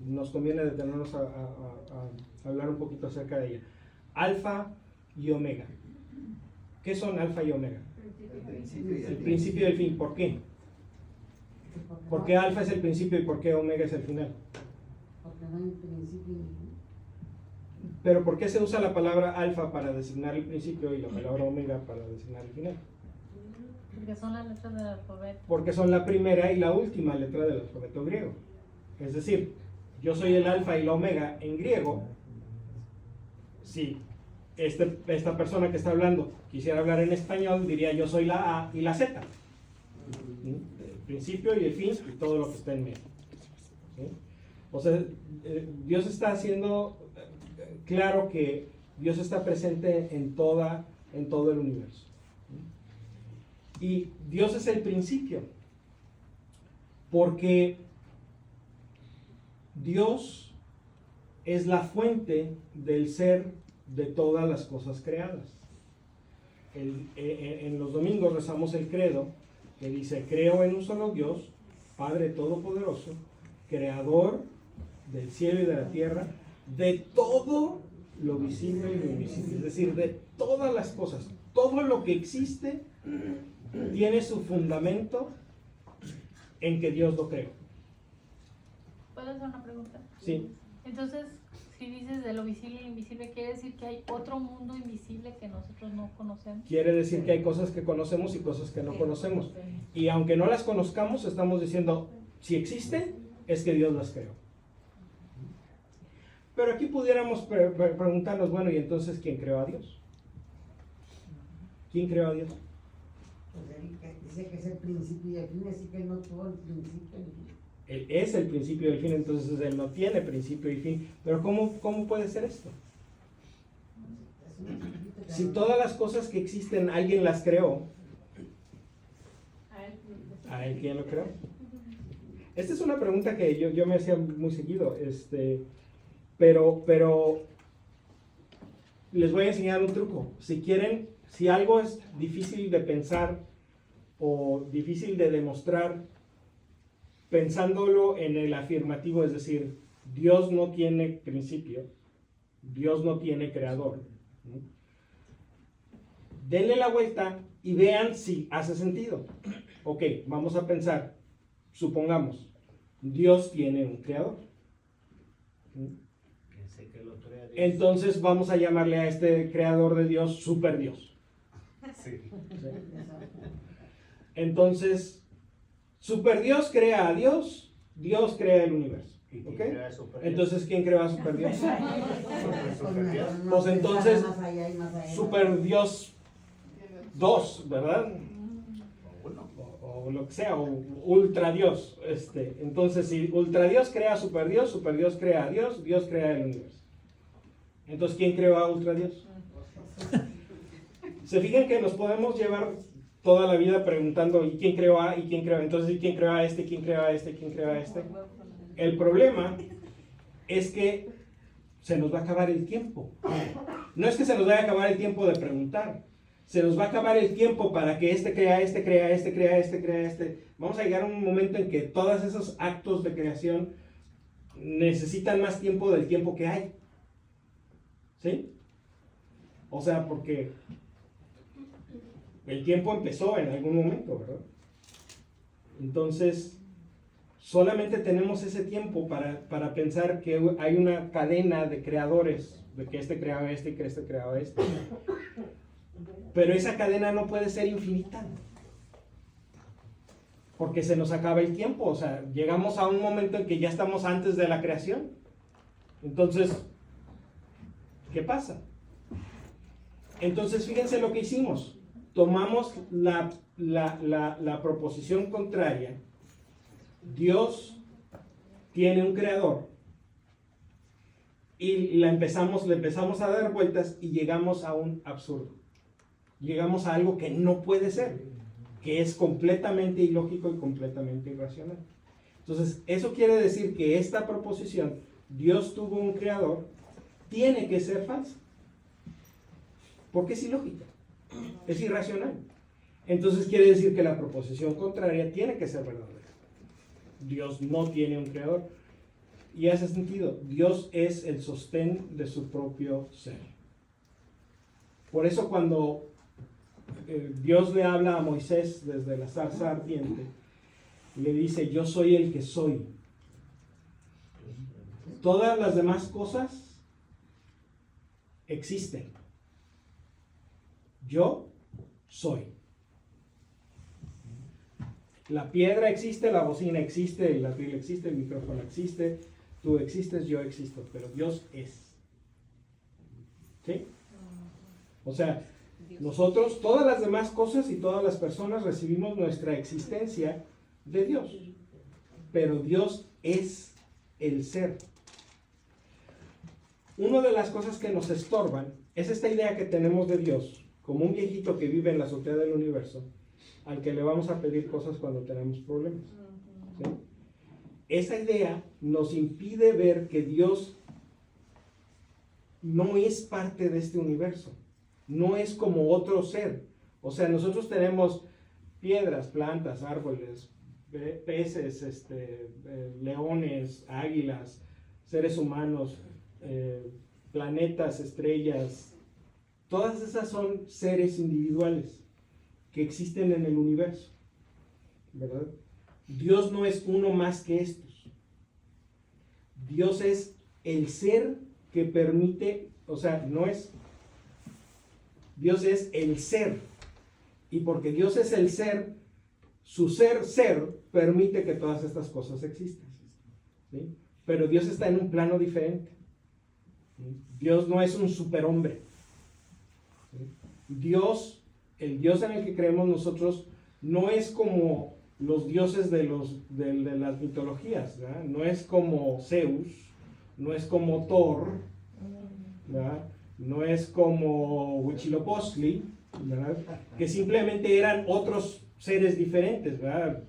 nos conviene detenernos a hablar un poquito acerca de ella. Alfa y Omega. ¿Qué son Alfa y Omega? El principio y el fin. ¿Por qué? ¿Por qué Alfa es el principio y por qué Omega es el final? Porque no hay principio ni fin. Pero ¿por qué se usa la palabra alfa para designar el principio y la palabra omega para designar el final? Porque son las letras del alfabeto. Porque son la primera y la última letra del alfabeto griego. Es decir, yo soy el alfa y la omega en griego. Si esta persona que está hablando quisiera hablar en español, diría yo soy la A y la Z. El principio y el fin y todo lo que está en medio. ¿Sí? O sea, Dios está haciendo claro que Dios está presente en todo el universo. Y Dios es el principio. Porque Dios es la fuente del ser de todas las cosas creadas. En los domingos rezamos el credo que dice: creo en un solo Dios, Padre Todopoderoso, Creador del cielo y de la tierra, de todo lo visible y lo invisible, es decir, de todas las cosas. Todo lo que existe tiene su fundamento en que Dios lo creó. ¿Puedo hacer una pregunta? Sí. Entonces, si dices de lo visible e invisible, ¿quiere decir que hay otro mundo invisible que nosotros no conocemos? Quiere decir que hay cosas que conocemos y cosas que no conocemos. Y aunque no las conozcamos, estamos diciendo, si existen, es que Dios las creó. Pero aquí pudiéramos preguntarnos, bueno, ¿y entonces quién creó a Dios? ¿Quién creó a Dios? Pues él dice que es el principio y el fin, así que no tuvo el principio y el fin. Él es el principio y el fin, entonces Él no tiene principio y fin. Pero ¿cómo puede ser esto? Es un espíritu que Si no- todas las cosas que existen alguien las creó, A él. ¿a Él quién lo creó? Esta es una pregunta que yo me hacía muy seguido, pero les voy a enseñar un truco. Si quieren, si algo es difícil de pensar o difícil de demostrar, pensándolo en el afirmativo, es decir, Dios no tiene principio, Dios no tiene creador, ¿no? Denle la vuelta y vean si hace sentido. Ok, vamos a pensar, supongamos, Dios tiene un creador. Que lo crea Dios. Entonces vamos a llamarle a este creador de Dios Super Dios. Sí. Entonces, Super Dios crea a Dios, Dios crea el universo. ¿Y quién ¿Ok? crea a Super Dios? Entonces, ¿quién creó a Super Dios? Super Dios. No Pues pensar entonces, más allá y más allá. Super Dios 2, ¿verdad? Uno. O lo que sea, o Ultra Dios. Entonces, si Ultra Dios crea a Super Dios crea a Dios, Dios crea el universo. Entonces, ¿quién creó a Ultra Dios? Se fijan que nos podemos llevar toda la vida preguntando, ¿y quién creó a? ¿Y quién creó a? Entonces, ¿y quién creó a este? ¿Quién creó a este? ¿Quién creó a este? El problema es que se nos va a acabar el tiempo. No es que se nos vaya a acabar el tiempo de preguntar. Se nos va a acabar el tiempo para que este crea, este crea, este crea, este crea, este. Vamos a llegar a un momento en que todos esos actos de creación necesitan más tiempo del tiempo que hay. ¿Sí? O sea, porque el tiempo empezó en algún momento, ¿verdad? Entonces, solamente tenemos ese tiempo para pensar que hay una cadena de creadores, de que este creaba este y que este creaba este. Pero esa cadena no puede ser infinita, porque se nos acaba el tiempo. O sea, llegamos a un momento en que ya estamos antes de la creación. Entonces, ¿qué pasa? Entonces, fíjense lo que hicimos. Tomamos la proposición contraria. Dios tiene un creador. Y le empezamos a dar vueltas y llegamos a un absurdo. Llegamos a algo que no puede ser, que es completamente ilógico y completamente irracional. Entonces, eso quiere decir que esta proposición, Dios tuvo un creador, tiene que ser falsa. Porque es ilógica, es irracional. Entonces quiere decir que la proposición contraria tiene que ser verdadera. Dios no tiene un creador. Y hace sentido, Dios es el sostén de su propio ser. Por eso cuando Dios le habla a Moisés desde la zarza ardiente, le dice, yo soy el que soy. Todas las demás cosas existen. Yo soy. La piedra existe, la bocina existe, el atril existe, el micrófono existe, tú existes, yo existo, pero Dios es. ¿Sí? O sea, nosotros, todas las demás cosas y todas las personas recibimos nuestra existencia de Dios, pero Dios es el ser. Una de las cosas que nos estorban es esta idea que tenemos de Dios como un viejito que vive en la azotea del universo, al que le vamos a pedir cosas cuando tenemos problemas. ¿Sí? esa idea nos impide ver que Dios no es parte de este universo, no es como otro ser. O sea, nosotros tenemos piedras, plantas, árboles, peces, leones, águilas, seres humanos, planetas, estrellas. Todas esas son seres individuales que existen en el universo, ¿verdad? Dios no es uno más que estos. Dios es el ser que permite, o sea, no es, Dios es el ser. Y porque Dios es el ser, su ser permite que todas estas cosas existan, ¿sí? Pero Dios está en un plano diferente. Dios no es un superhombre. Dios, el Dios en el que creemos nosotros, no es como los dioses de las mitologías, ¿verdad? No es como Zeus, no es como Thor, ¿verdad? No es como Huitzilopochtli, ¿verdad? Que simplemente eran otros seres diferentes, ¿verdad?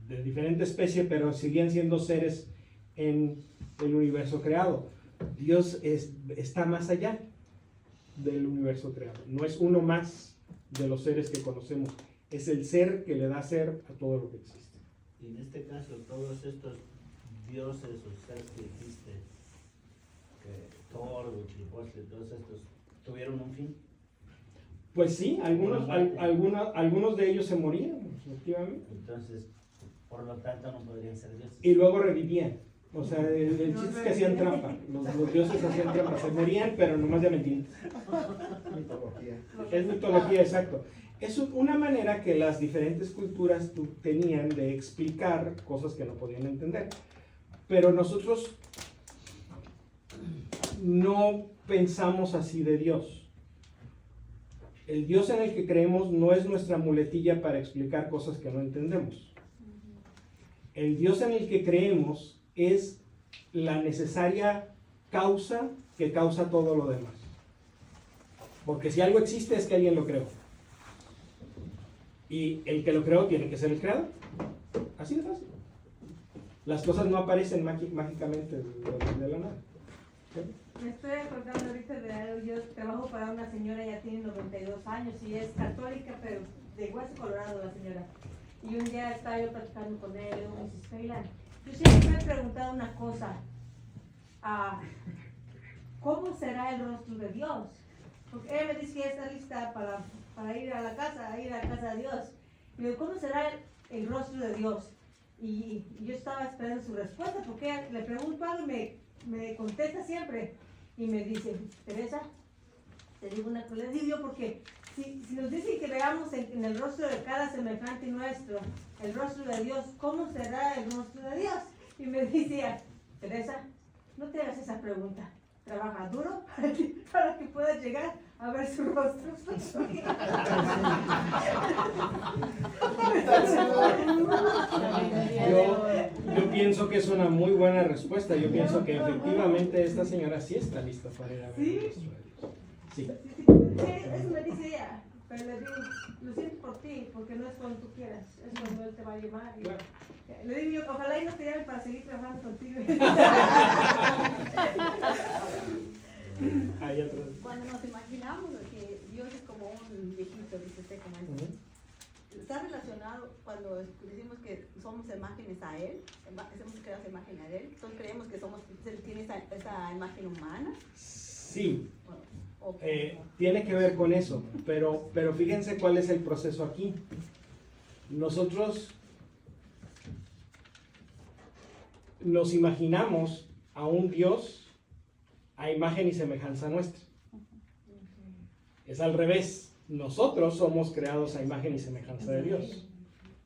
De diferente especie, pero siguen siendo seres en el universo creado. Dios está más allá del universo creado. No es uno más de los seres que conocemos. Es el ser que le da ser a todo lo que existe. Y en este caso, todos estos dioses o seres que existen, que Thor, Huitzilopochtli, todos estos, ¿tuvieron un fin? Pues sí, algunos de ellos se morían, efectivamente. Entonces, por lo tanto, no podrían ser dioses. Y luego revivían. O sea, el chiste es que hacían trampa. Los dioses hacían trampa. Se morían, pero nomás de mentiritas. Mitología. Es mitología, exacto. Es una manera que las diferentes culturas tenían de explicar cosas que no podían entender. Pero nosotros no pensamos así de Dios. El Dios en el que creemos no es nuestra muletilla para explicar cosas que no entendemos. El Dios en el que creemos es la necesaria causa que causa todo lo demás. Porque si algo existe es que alguien lo creó. Y el que lo creó tiene que ser el creador. Así de fácil. Las cosas no aparecen mágicamente de la nada. ¿Sí? Me estoy acordando ahorita de algo. Yo trabajo para una señora, ya tiene 92 años y es católica, pero de Hueso Colorado la señora. Y un día estaba yo platicando con él, y me dice, Sheila, yo siempre me he preguntado una cosa. ¿Cómo será el rostro de Dios? Porque ella me dice que está lista para ir a la casa de Dios. Y digo, ¿cómo será el rostro de Dios? Y yo estaba esperando su respuesta, porque ella, le pregunto algo y me contesta siempre. Y me dice, Teresa, te digo una cosa, le digo yo, porque si nos dicen que veamos en el rostro de cada semejante nuestro, el rostro de Dios, ¿cómo será el rostro de Dios? Y me decía, Teresa, no te hagas esa pregunta. Trabaja duro para que puedas llegar a ver su rostro. Yo pienso que es una muy buena respuesta. Yo pienso que efectivamente esta señora sí está lista para ir a ver el rostro de Dios. Sí. Eso me dice ella, pero le digo, lo siento por ti, porque no es cuando tú quieras, es cuando él te va a llamar. Y Claro. le digo yo, ojalá y no te llame para seguir trabajando contigo. Ahí atrás. Cuando nos imaginamos que Dios es como un viejito, dice usted, como está relacionado cuando decimos que somos imágenes a Él, hemos creado esa imagen a Él, entonces creemos que Él tiene esa imagen humana. Sí, tiene que ver con eso, pero fíjense cuál es el proceso aquí. Nosotros nos imaginamos a un Dios a imagen y semejanza nuestra. Es al revés. Nosotros somos creados a imagen y semejanza de Dios,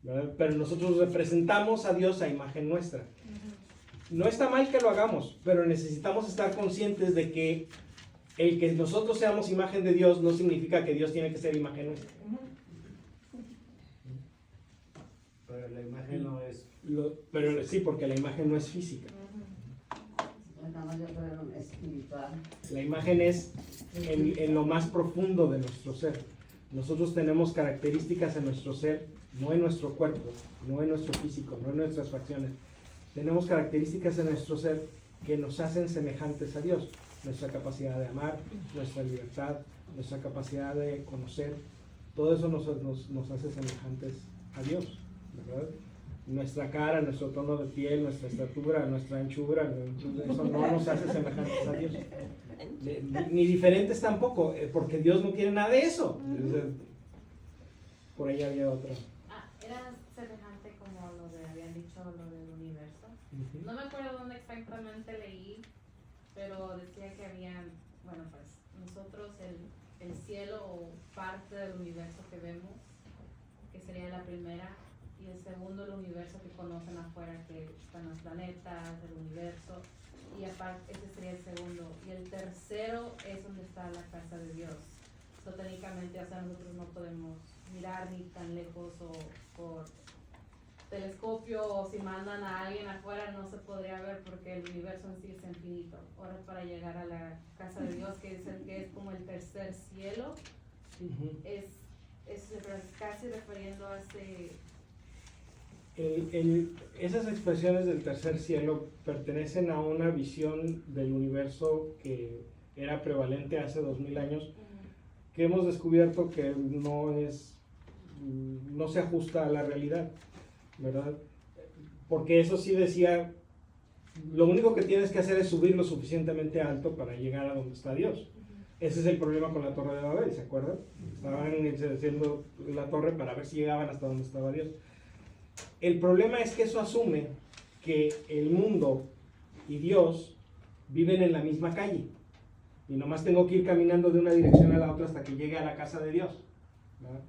¿verdad? Pero nosotros representamos a Dios a imagen nuestra. No está mal que lo hagamos, pero necesitamos estar conscientes de que el que nosotros seamos imagen de Dios no significa que Dios tiene que ser imagen nuestra. Pero la imagen no es... Pero sí, porque la imagen no es física. Espiritual. La imagen es en lo más profundo de nuestro ser. Nosotros tenemos características en nuestro ser, no en nuestro cuerpo, no en nuestro físico, no en nuestras facciones. Tenemos características en nuestro ser que nos hacen semejantes a Dios. Nuestra capacidad de amar, nuestra libertad, nuestra capacidad de conocer, todo eso nos hace semejantes a Dios, ¿verdad? Nuestra cara, nuestro tono de piel, nuestra estatura, nuestra anchura, eso no nos hace semejantes a Dios. Ni diferentes tampoco, porque Dios no quiere nada de eso. Por ahí había otra. Era semejante como lo de, habían dicho, lo del universo. No me acuerdo dónde exactamente leí, pero decía que habían, bueno, pues nosotros el cielo o parte del universo que vemos, que sería la primera, y el segundo el universo que conocen afuera, que están los planetas, el universo, y aparte ese sería el segundo, y el tercero es donde está la casa de Dios. So, técnicamente, o sea, nosotros no podemos mirar ni tan lejos o por telescopio, o si mandan a alguien afuera no se podría ver porque el universo en sí es infinito. Ahora para llegar a la casa de Dios, que dicen que es como el tercer cielo, es casi refiriendo a esas expresiones del tercer cielo pertenecen a una visión del universo que era prevalente hace 2000 años, que hemos descubierto que no se ajusta a la realidad, ¿verdad? Porque eso sí decía, lo único que tienes que hacer es subir lo suficientemente alto para llegar a donde está Dios. Ese es el problema con la Torre de Babel, ¿se acuerdan? Estaban haciendo la torre para ver si llegaban hasta donde estaba Dios. El problema es que eso asume que el mundo y Dios viven en la misma calle. Y nomás tengo que ir caminando de una dirección a la otra hasta que llegue a la casa de Dios, ¿verdad?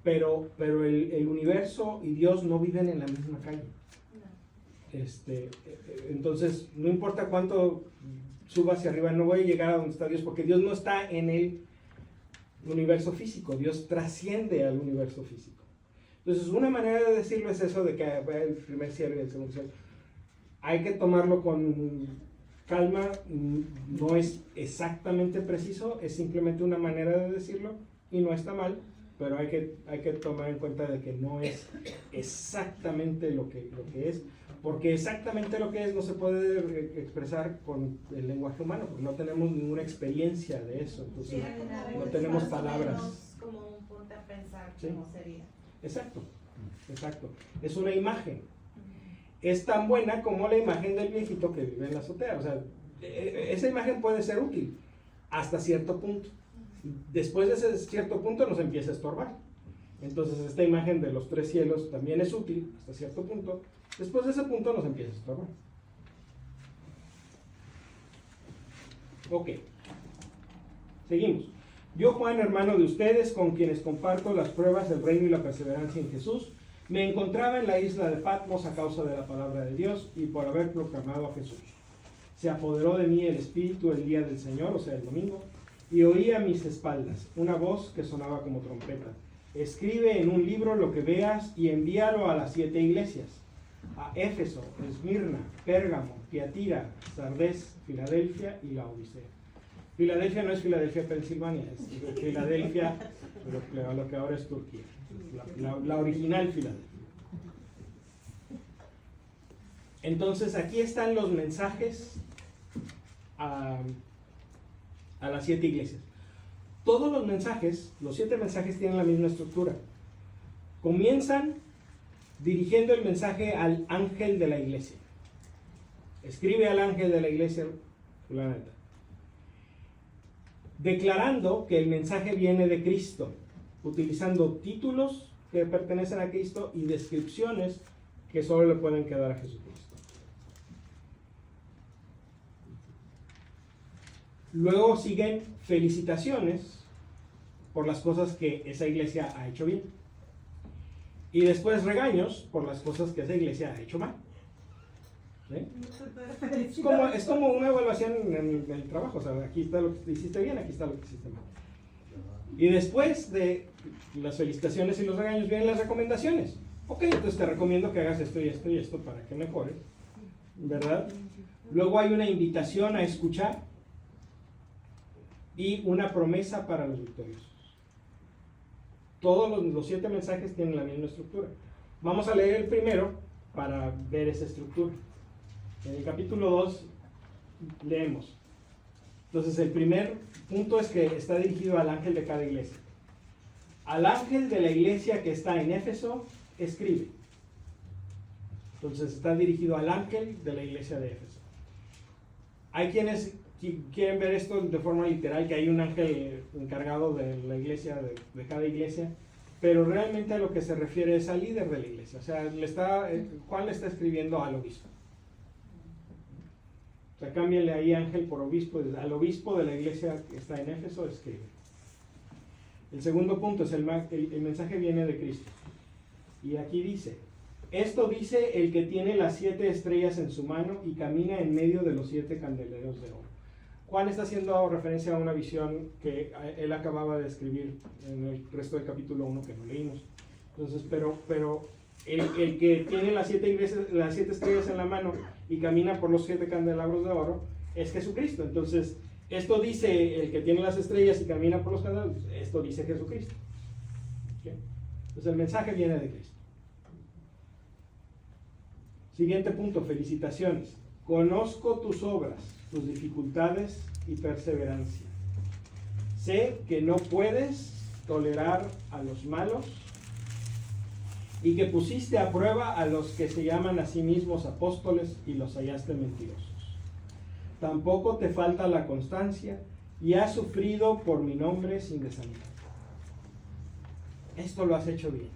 Pero el universo y Dios no viven en la misma calle. Entonces, no importa cuánto suba hacia arriba, no voy a llegar a donde está Dios, porque Dios no está en el universo físico, Dios trasciende al universo físico. Entonces, una manera de decirlo es eso de que el primer cielo y el segundo cielo. Hay que tomarlo con calma, no es exactamente preciso, es simplemente una manera de decirlo y no está mal, pero hay que tomar en cuenta de que no es exactamente lo que es, porque exactamente lo que es no se puede expresar con el lenguaje humano, porque no tenemos ninguna experiencia de eso, entonces no tenemos palabras. como un punto a pensar ¿Sí? cómo sería. Exacto. Es una imagen. Es tan buena como la imagen del viejito que vive en la azotea. O sea, esa imagen puede ser útil hasta cierto punto. Después de ese cierto punto nos empieza a estorbar. Entonces esta imagen de los tres cielos también es útil hasta cierto punto. Después de ese punto nos empieza a estorbar. Ok. Seguimos. Yo, Juan, hermano de ustedes, con quienes comparto las pruebas del reino y la perseverancia en Jesús, me encontraba en la isla de Patmos a causa de la palabra de Dios y por haber proclamado a Jesús. Se apoderó de mí el Espíritu el día del Señor, o sea, el domingo, y oí a mis espaldas una voz que sonaba como trompeta. Escribe en un libro lo que veas y envíalo a las 7 iglesias: a Éfeso, Esmirna, Pérgamo, Tiatira, Sardés, Filadelfia y Laodicea. Filadelfia no es Filadelfia, Pensilvania, es Filadelfia, lo que ahora es Turquía, la original Filadelfia. Entonces aquí están los mensajes a las 7 iglesias. Todos los mensajes, los 7 mensajes tienen la misma estructura. Comienzan dirigiendo el mensaje al ángel de la iglesia. Escribe al ángel de la iglesia, fulanita, declarando que el mensaje viene de Cristo, utilizando títulos que pertenecen a Cristo y descripciones que solo le pueden quedar a Jesucristo. Luego siguen felicitaciones por las cosas que esa iglesia ha hecho bien. Y después regaños por las cosas que esa iglesia ha hecho mal. ¿Sí? Es como una evaluación en el trabajo. O sea, aquí está lo que hiciste bien, aquí está lo que hiciste mal. Y después de las felicitaciones y los regaños vienen las recomendaciones. Ok, entonces te recomiendo que hagas esto y esto y esto para que mejores, ¿verdad? Luego hay una invitación a escuchar y una promesa para los victoriosos. Todos los 7 mensajes tienen la misma estructura. Vamos a leer el primero para ver esa estructura. En el capítulo 2 leemos. Entonces el primer punto es que está dirigido al ángel de cada iglesia. Al ángel de la iglesia que está en Éfeso, escribe. Entonces está dirigido al ángel de la iglesia de Éfeso. Hay quienes quieren ver esto de forma literal, que hay un ángel encargado de la iglesia, de cada iglesia, pero realmente a lo que se refiere es al líder de la iglesia. O sea, Juan le está escribiendo al obispo. O sea, cámbiale ahí ángel por obispo, al obispo de la iglesia que está en Éfeso, escribe. El segundo punto es el mensaje viene de Cristo. Y aquí dice, esto dice el que tiene las 7 estrellas en su mano y camina en medio de los 7 candeleros de oro. Juan está haciendo referencia a una visión que él acababa de escribir en el resto del capítulo 1 que no leímos. Entonces, pero el que tiene las 7 estrellas en la mano y camina por los 7 candelabros de oro es Jesucristo. Entonces, esto dice el que tiene las estrellas y camina por los candelabros, esto dice Jesucristo. ¿Okay? Entonces el mensaje viene de Cristo. Siguiente punto, felicitaciones. Conozco tus obras, tus dificultades y perseverancia. Sé que no puedes tolerar a los malos y que pusiste a prueba a los que se llaman a sí mismos apóstoles y los hallaste mentirosos. Tampoco te falta la constancia y has sufrido por mi nombre sin desanimar. Esto lo has hecho bien.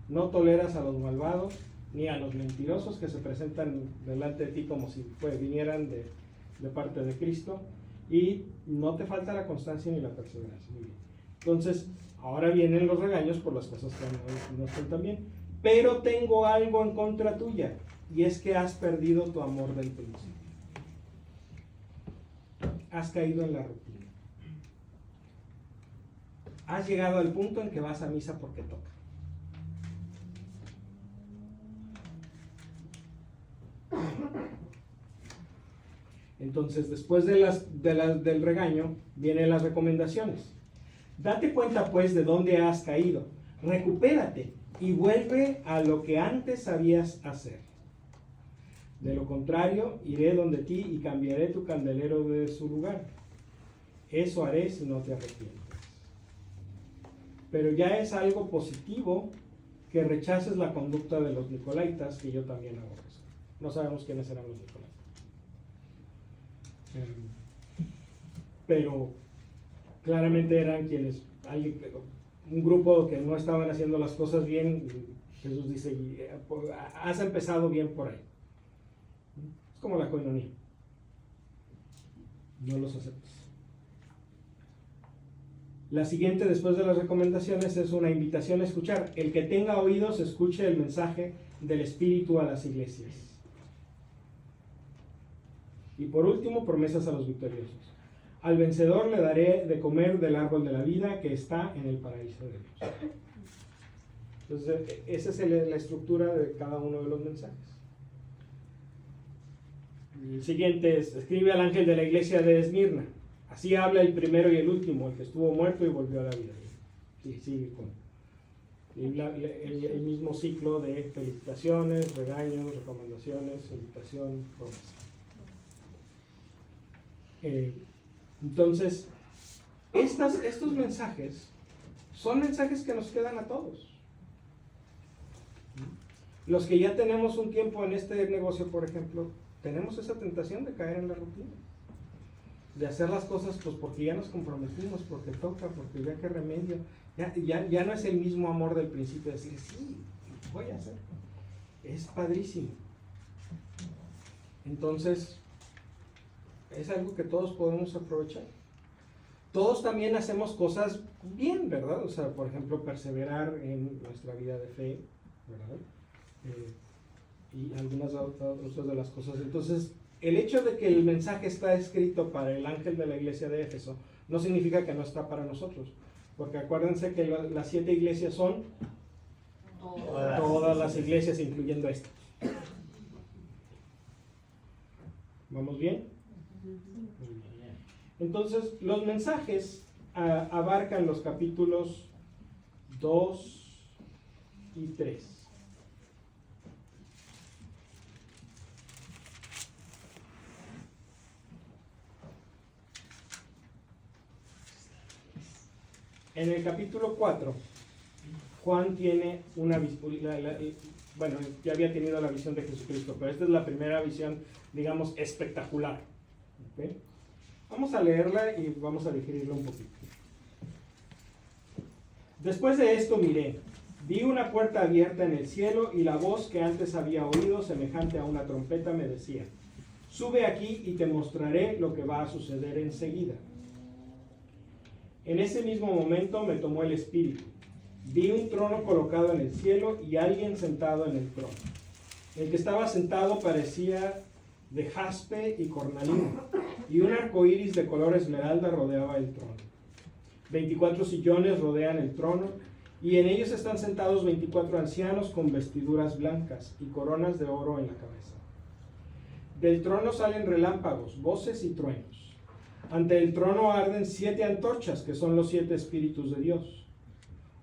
No toleras a los malvados ni a los mentirosos que se presentan delante de ti como si vinieran de parte de Cristo, y no te falta la constancia ni la perseverancia. Muy bien. Entonces, ahora vienen los regaños por las cosas que no están tan bien. Pero tengo algo en contra tuya, y es que has perdido tu amor del principio. Has caído en la rutina. Has llegado al punto en que vas a misa porque toca. Entonces, después del regaño, vienen las recomendaciones. Date cuenta, pues, de dónde has caído. Recupérate y vuelve a lo que antes sabías hacer. De lo contrario, iré donde ti y cambiaré tu candelero de su lugar. Eso haré si no te arrepientes. Pero ya es algo positivo que rechaces la conducta de los nicolaitas, que yo también aborrezco. No sabemos quiénes eran los nicolaitas. Pero claramente eran un grupo que no estaban haciendo las cosas bien. Jesús dice, has empezado bien por ahí. Es como la coinonía. No los aceptes. La siguiente, después de las recomendaciones, es una invitación a escuchar. El que tenga oídos, escuche el mensaje del Espíritu a las iglesias. Y por último, promesas a los victoriosos. Al vencedor le daré de comer del árbol de la vida que está en el paraíso de Dios. Entonces, esa es la estructura de cada uno de los mensajes. El siguiente es, escribe al ángel de la iglesia de Esmirna. Así habla el primero y el último, el que estuvo muerto y volvió a la vida. Sí, sigue con el mismo ciclo de felicitaciones, regaños, recomendaciones, invitación, promesa. Entonces, estos mensajes son mensajes que nos quedan a todos. Los que ya tenemos un tiempo en este negocio, por ejemplo, tenemos esa tentación de caer en la rutina, de hacer las cosas pues porque ya nos comprometimos, porque toca, porque ya que remedio, ya no es el mismo amor del principio de decir, sí, voy a hacer. Es padrísimo. Entonces, es algo que todos podemos aprovechar. Todos también hacemos cosas bien, ¿verdad? O sea, por ejemplo, perseverar en nuestra vida de fe, ¿verdad? Y algunas otras de las cosas. Entonces, el hecho de que el mensaje está escrito para el ángel de la iglesia de Éfeso no significa que no está para nosotros, porque acuérdense que las 7 iglesias son todas las iglesias, incluyendo esta. ¿Vamos bien? Entonces, los mensajes abarcan los capítulos 2 y 3. En el capítulo 4, Juan tiene una visión, bueno, ya había tenido la visión de Jesucristo, pero esta es la primera visión, digamos, espectacular. ¿Ok? Vamos a leerla y vamos a digerirla un poquito. Después de esto miré, vi una puerta abierta en el cielo y la voz que antes había oído, semejante a una trompeta, me decía: sube aquí y te mostraré lo que va a suceder enseguida. En ese mismo momento me tomó el espíritu. Vi un trono colocado en el cielo y alguien sentado en el trono. El que estaba sentado parecía de jaspe y cornalina, y un arco iris de color esmeralda rodeaba el trono. 24 sillones rodean el trono, y en ellos están sentados 24 ancianos con vestiduras blancas y coronas de oro en la cabeza. Del trono salen relámpagos, voces y truenos. Ante el trono arden 7 antorchas, que son los 7 espíritus de Dios.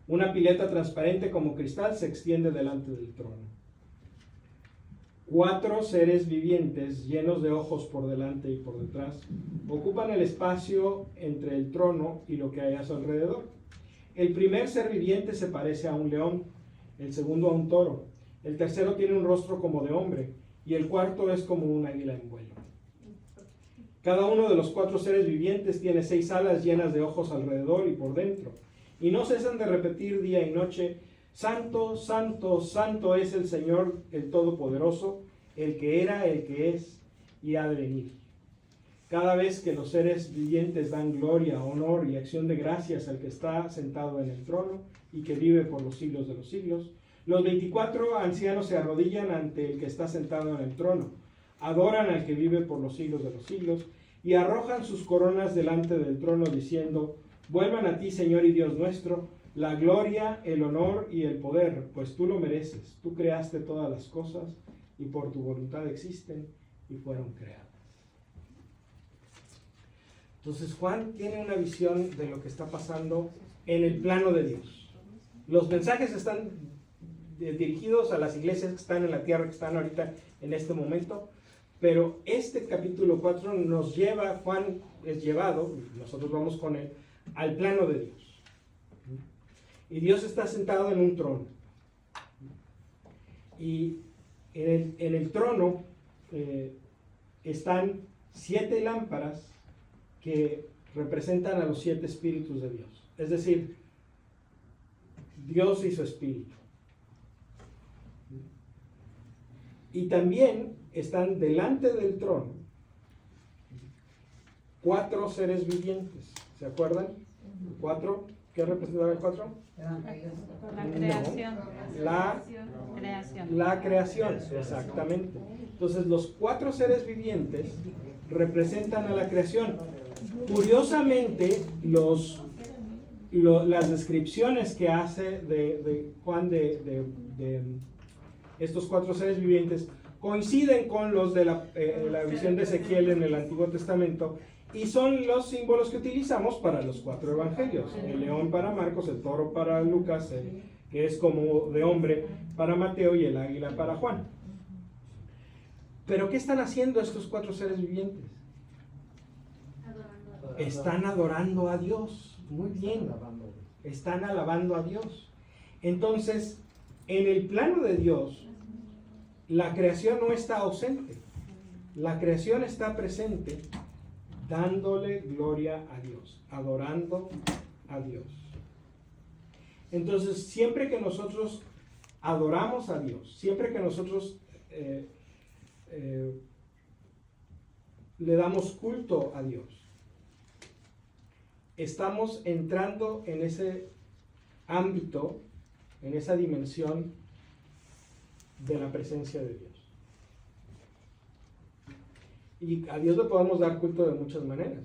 Una pileta transparente como cristal se extiende delante del trono. 4 seres vivientes, llenos de ojos por delante y por detrás, ocupan el espacio entre el trono y lo que hay a su alrededor. El primer ser viviente se parece a un león, el segundo a un toro, el tercero tiene un rostro como de hombre, y el cuarto es como un águila en vuelo. Cada uno de los 4 seres vivientes tiene 6 alas llenas de ojos alrededor y por dentro, y no cesan de repetir día y noche: Santo, santo, santo es el Señor, el Todopoderoso, el que era, el que es y ha de venir. Cada vez que los seres vivientes dan gloria, honor y acción de gracias al que está sentado en el trono y que vive por los siglos de los siglos, los 24 ancianos se arrodillan ante el que está sentado en el trono, adoran al que vive por los siglos de los siglos y arrojan sus coronas delante del trono diciendo: vuelvan a ti, Señor y Dios nuestro, la gloria, el honor y el poder, pues tú lo mereces. Tú creaste todas las cosas y por tu voluntad existen y fueron creadas. Entonces Juan tiene una visión de lo que está pasando en el plano de Dios. Los mensajes están dirigidos a las iglesias que están en la tierra, que están ahorita en este momento, pero este capítulo 4 nos lleva, Juan es llevado, nosotros vamos con él, al plano de Dios. Y Dios está sentado en un trono. Y en el trono están 7 lámparas que representan a los 7 espíritus de Dios. Es decir, Dios y su espíritu. Y también están delante del trono 4 seres vivientes. ¿Se acuerdan? 4. ¿Qué representaba el 4? La creación. La creación, exactamente. Entonces los 4 seres vivientes representan a la creación. Curiosamente, las descripciones que hace de Juan de estos 4 seres vivientes coinciden con los de la visión de Ezequiel en el Antiguo Testamento, y son los símbolos que utilizamos para los 4 evangelios: el león para Marcos, el toro para Lucas, que es como de hombre, para Mateo, y el águila para Juan. Pero ¿qué están haciendo estos 4 seres vivientes? Están adorando a Dios. Muy bien. Están alabando a Dios. Entonces, en el plano de Dios, la creación no está ausente. La creación está presente, dándole gloria a Dios, adorando a Dios. Entonces, siempre que nosotros adoramos a Dios, siempre que nosotros le damos culto a Dios, estamos entrando en ese ámbito, en esa dimensión de la presencia de Dios. Y a Dios le podemos dar culto de muchas maneras,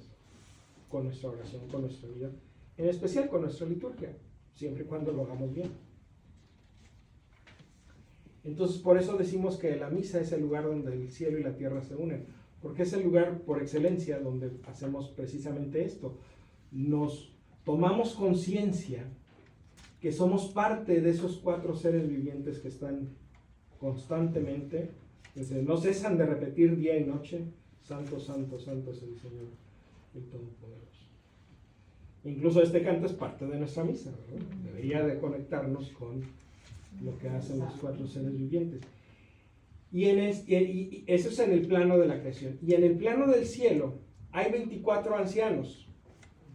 con nuestra oración, con nuestra vida, en especial con nuestra liturgia, siempre y cuando lo hagamos bien. Entonces, por eso decimos que la misa es el lugar donde el cielo y la tierra se unen, porque es el lugar por excelencia donde hacemos precisamente esto. Nos tomamos conciencia que somos parte de esos 4 seres vivientes que están constantemente, no cesan de repetir día y noche: Santo, santo, santo es el Señor, el Todopoderoso. Incluso este canto es parte de nuestra misa, ¿verdad? Debería de conectarnos con lo que hacen los 4 seres vivientes. Y eso es en el plano de la creación. Y en el plano del cielo hay 24 ancianos.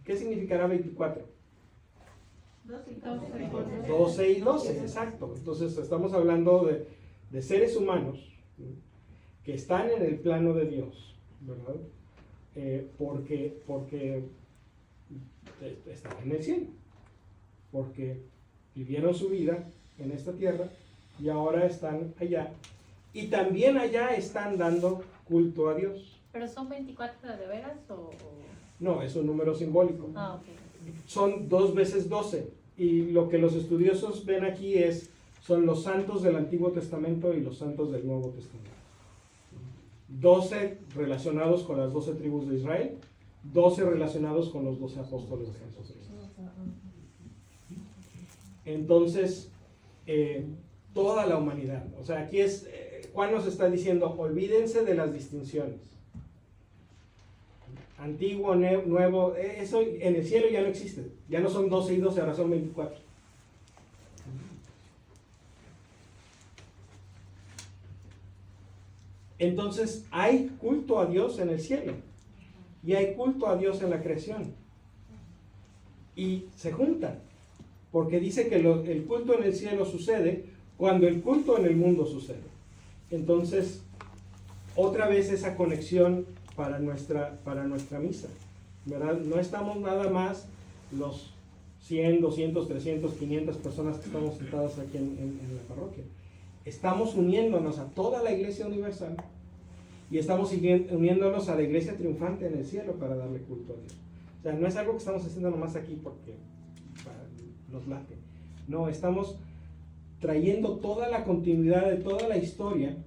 ¿Qué significará 24? 12 y 12, exacto. Entonces estamos hablando de seres humanos, ¿sí?, que están en el plano de Dios, ¿verdad? Porque están en el cielo, porque vivieron su vida en esta tierra y ahora están allá. Y también allá están dando culto a Dios. ¿Pero son 24 de veras o...? No, es un número simbólico. Ah, ok. Son 2 veces 12. Y lo que los estudiosos ven aquí son los santos del Antiguo Testamento y los santos del Nuevo Testamento. 12 relacionados con las 12 tribus de Israel, 12 relacionados con los 12 apóstoles de Jesucristo. Entonces, toda la humanidad, o sea, aquí es, Juan nos está diciendo, olvídense de las distinciones. Antiguo, nuevo, eso en el cielo ya no existe, ya no son 12 y 12, ahora son 24. Entonces, hay culto a Dios en el cielo y hay culto a Dios en la creación. Y se juntan, porque dice que el culto en el cielo sucede cuando el culto en el mundo sucede. Entonces, otra vez esa conexión para nuestra misa, ¿verdad? No estamos nada más los 100, 200, 300, 500 personas que estamos sentadas aquí en la parroquia. Estamos uniéndonos a toda la iglesia universal y estamos uniéndonos a la iglesia triunfante en el cielo para darle culto a Dios. O sea, no es algo que estamos haciendo nomás aquí porque nos late. No, estamos trayendo toda la continuidad de toda la historia,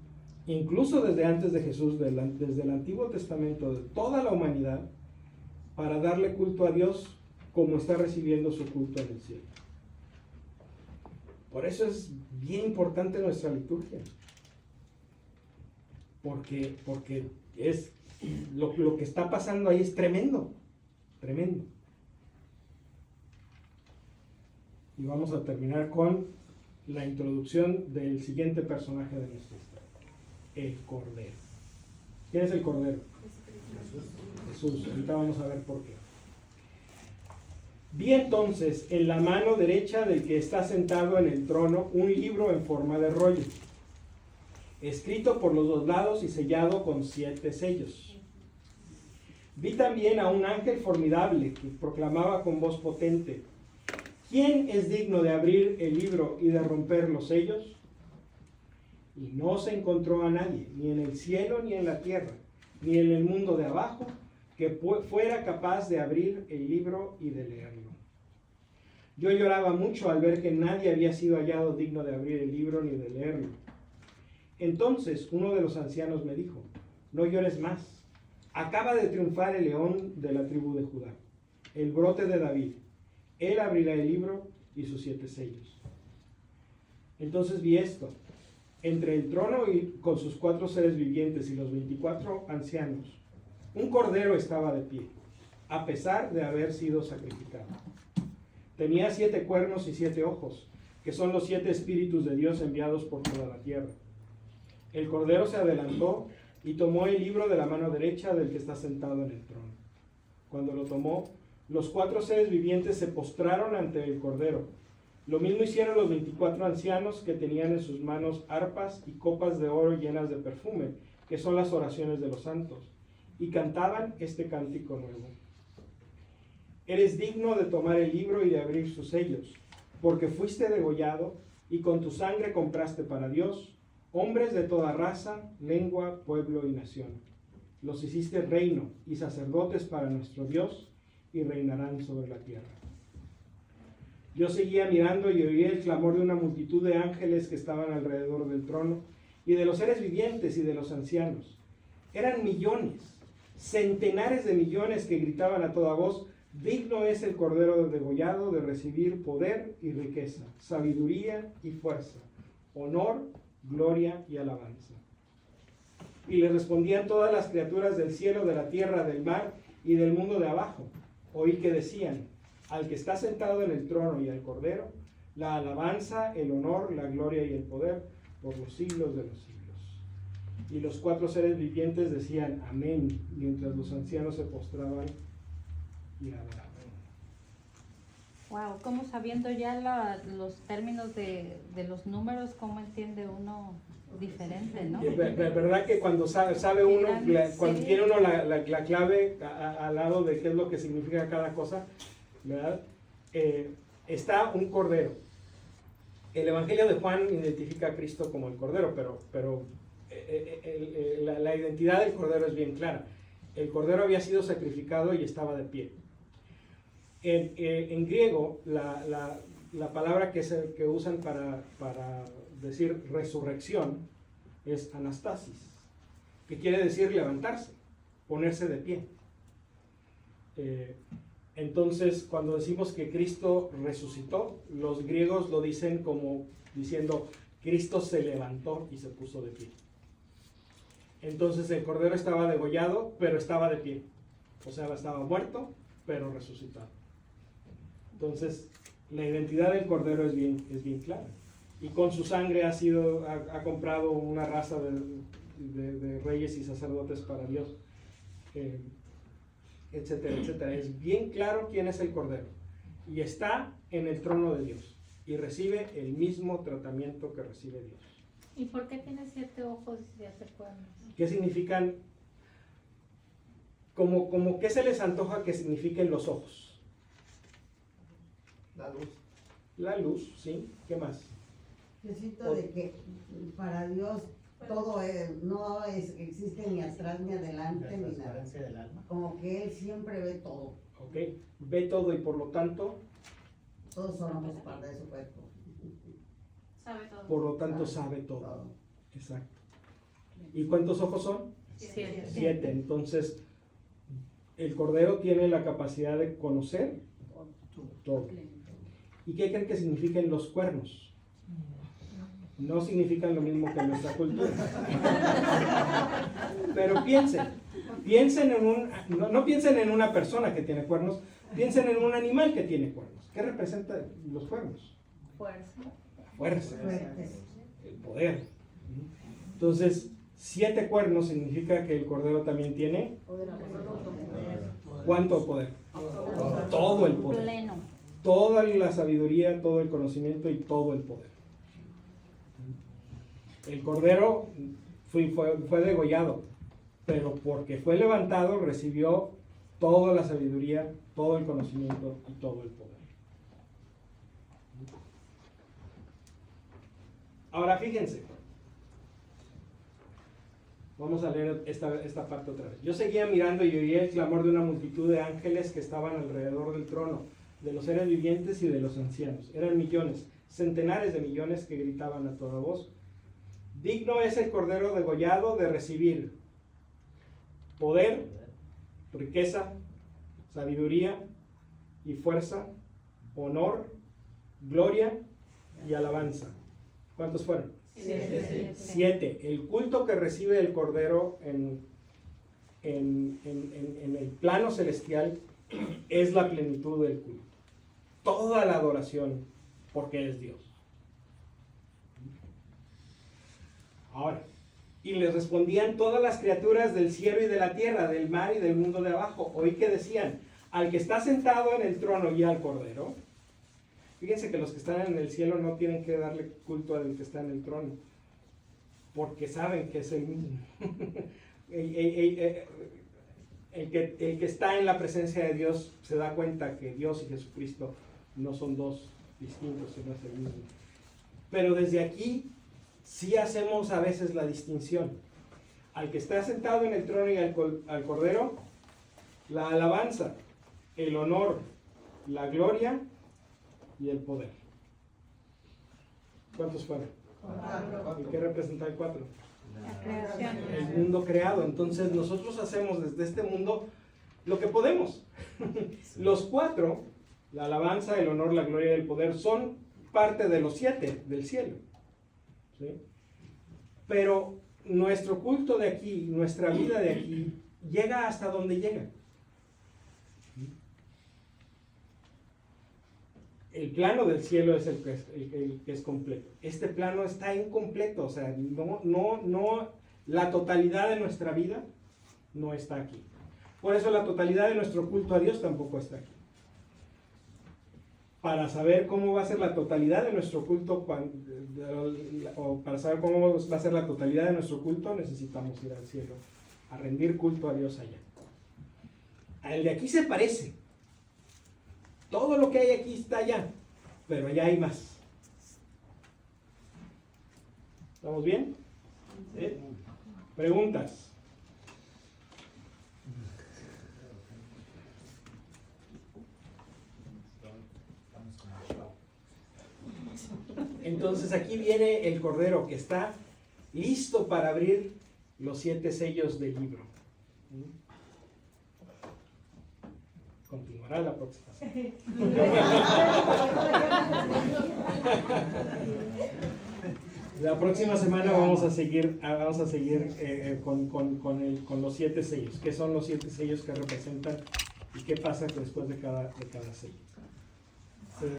incluso desde antes de Jesús, desde el Antiguo Testamento, de toda la humanidad, para darle culto a Dios como está recibiendo su culto en el cielo. Por eso es bien importante nuestra liturgia, porque es lo que está pasando ahí es tremendo, tremendo. Y vamos a terminar con la introducción del siguiente personaje de nuestra historia, el Cordero. ¿Quién es el Cordero? Jesús. Ahorita vamos a ver por qué. Vi entonces en la mano derecha del que está sentado en el trono un libro en forma de rollo, escrito por los 2 lados y sellado con 7 sellos. Vi también a un ángel formidable que proclamaba con voz potente: ¿quién es digno de abrir el libro y de romper los sellos? Y no se encontró a nadie, ni en el cielo ni en la tierra, ni en el mundo de abajo, que fuera capaz de abrir el libro y de leerlo. Yo lloraba mucho al ver que nadie había sido hallado digno de abrir el libro ni de leerlo. Entonces uno de los ancianos me dijo: no llores más, acaba de triunfar el león de la tribu de Judá, el brote de David. Él abrirá el libro y sus 7 sellos. Entonces vi esto: entre el trono y con sus 4 seres vivientes y los 24 ancianos, un cordero estaba de pie, a pesar de haber sido sacrificado. Tenía 7 cuernos y 7 ojos, que son los 7 espíritus de Dios enviados por toda la tierra. El cordero se adelantó y tomó el libro de la mano derecha del que está sentado en el trono. Cuando lo tomó, los 4 seres vivientes se postraron ante el cordero. Lo mismo hicieron los 24 ancianos, que tenían en sus manos arpas y copas de oro llenas de perfume, que son las oraciones de los santos, y cantaban este cántico nuevo: eres digno de tomar el libro y de abrir sus sellos, porque fuiste degollado y con tu sangre compraste para Dios hombres de toda raza, lengua, pueblo y nación. Los hiciste reino y sacerdotes para nuestro Dios, y reinarán sobre la tierra. Yo seguía mirando y oí el clamor de una multitud de ángeles que estaban alrededor del trono, y de los seres vivientes y de los ancianos. Eran millones, centenares de millones, que gritaban a toda voz: digno es el Cordero degollado de recibir poder y riqueza, sabiduría y fuerza, honor, gloria y alabanza. Y le respondían todas las criaturas del cielo, de la tierra, del mar y del mundo de abajo. Oí que decían: al que está sentado en el trono y al Cordero, la alabanza, el honor, la gloria y el poder por los siglos de los siglos. Y los 4 seres vivientes decían amén, mientras los ancianos se postraban y adoraban. Wow, como sabiendo ya los términos de los números, ¿cómo entiende uno diferente, no? ¿Verdad que cuando sabe uno, cuando Sí. tiene uno la clave al lado de qué es lo que significa cada cosa, ¿verdad? Está un cordero. El Evangelio de Juan identifica a Cristo como el cordero, pero la identidad del cordero es bien clara. El cordero había sido sacrificado y estaba de pie. En griego, la palabra que usan para decir resurrección es anastasis, que quiere decir levantarse, ponerse de pie. Entonces, cuando decimos que Cristo resucitó, los griegos lo dicen como diciendo, Cristo se levantó y se puso de pie. Entonces el cordero estaba degollado, pero estaba de pie. O sea, estaba muerto, pero resucitado. Entonces, la identidad del cordero es bien clara. Y con su sangre ha comprado una raza de reyes y sacerdotes para Dios, etcétera, etcétera. Es bien claro quién es el cordero. Y está en el trono de Dios. Y recibe el mismo tratamiento que recibe Dios. ¿Y por qué tiene 7 ojos y 7 cuernos? ¿Qué significan? Como ¿qué se les antoja que signifiquen los ojos? La luz. La luz, ¿sí? ¿Qué más? Yo siento de que para Dios todo no existe ni atrás ni adelante La ni nada. transparencia del alma. Como que Él siempre ve todo. ¿Ok? Ve todo y por lo tanto, Todos somos parte de su cuerpo. Sabe todo. por lo tanto sabe todo. Exacto. ¿Y cuántos ojos son? 7. 7. Entonces, el cordero tiene la capacidad de conocer todo. ¿Y qué creen que significan los cuernos? No significan lo mismo que en nuestra cultura. Pero piensen no piensen en una persona que tiene cuernos, piensen en un animal que tiene cuernos. ¿Qué representan los cuernos? Fuerza. Fuerza, Fuertes. el poder. Entonces, 7 cuernos significa que el cordero también tiene ¿cuánto poder? Todo el poder. Pleno. Toda la sabiduría, todo el conocimiento y todo el poder. El cordero fue degollado, pero porque fue levantado recibió toda la sabiduría, todo el conocimiento y todo el poder. Ahora fíjense, vamos a leer esta parte otra vez. Yo seguía mirando y oía el clamor de una multitud de ángeles que estaban alrededor del trono, de los seres vivientes y de los ancianos. Eran millones, centenares de millones que gritaban a toda voz: digno es el cordero degollado de recibir poder, riqueza, sabiduría y fuerza, honor, gloria y alabanza. ¿Cuántos fueron? 7. El culto que recibe el cordero en el plano celestial es la plenitud del culto. Toda la adoración, porque es Dios. Ahora, y les respondían todas las criaturas del cielo y de la tierra, del mar y del mundo de abajo. Oí que decían: al que está sentado en el trono y al cordero. Fíjense que los que están en el cielo no tienen que darle culto al que está en el trono, porque saben que es el mismo. El que está en la presencia de Dios se da cuenta que Dios y Jesucristo no son dos distintos, sino es el mismo. Pero desde aquí sí hacemos a veces la distinción. Al que está sentado en el trono y al cordero, la alabanza, el honor, la gloria y el poder. ¿Cuántos fueron? 4. ¿Y qué representa el 4? La creación. El mundo creado. Entonces nosotros hacemos desde este mundo lo que podemos. Los 4, la alabanza, el honor, la gloria y el poder, son parte de los 7 del cielo. ¿Sí? Pero nuestro culto de aquí, nuestra vida de aquí, llega hasta donde llega. el plano del cielo es el que es completo. Este plano está incompleto, o sea, no, la totalidad de nuestra vida no está aquí. Por eso la totalidad de nuestro culto a Dios tampoco está aquí. Para saber cómo va a ser la totalidad de nuestro culto, o para saber cómo va a ser la totalidad de nuestro culto, necesitamos ir al cielo, a rendir culto a Dios allá. El de aquí se parece. Todo lo que hay aquí está allá, pero allá hay más. ¿Estamos bien? ¿Sí? ¿Preguntas? Entonces aquí viene el Cordero que está listo para abrir los 7 sellos del libro. Continuará la próxima semana. La próxima semana vamos a seguir con los 7 sellos. ¿Qué son los 7 sellos que representan y qué pasa después de cada sello?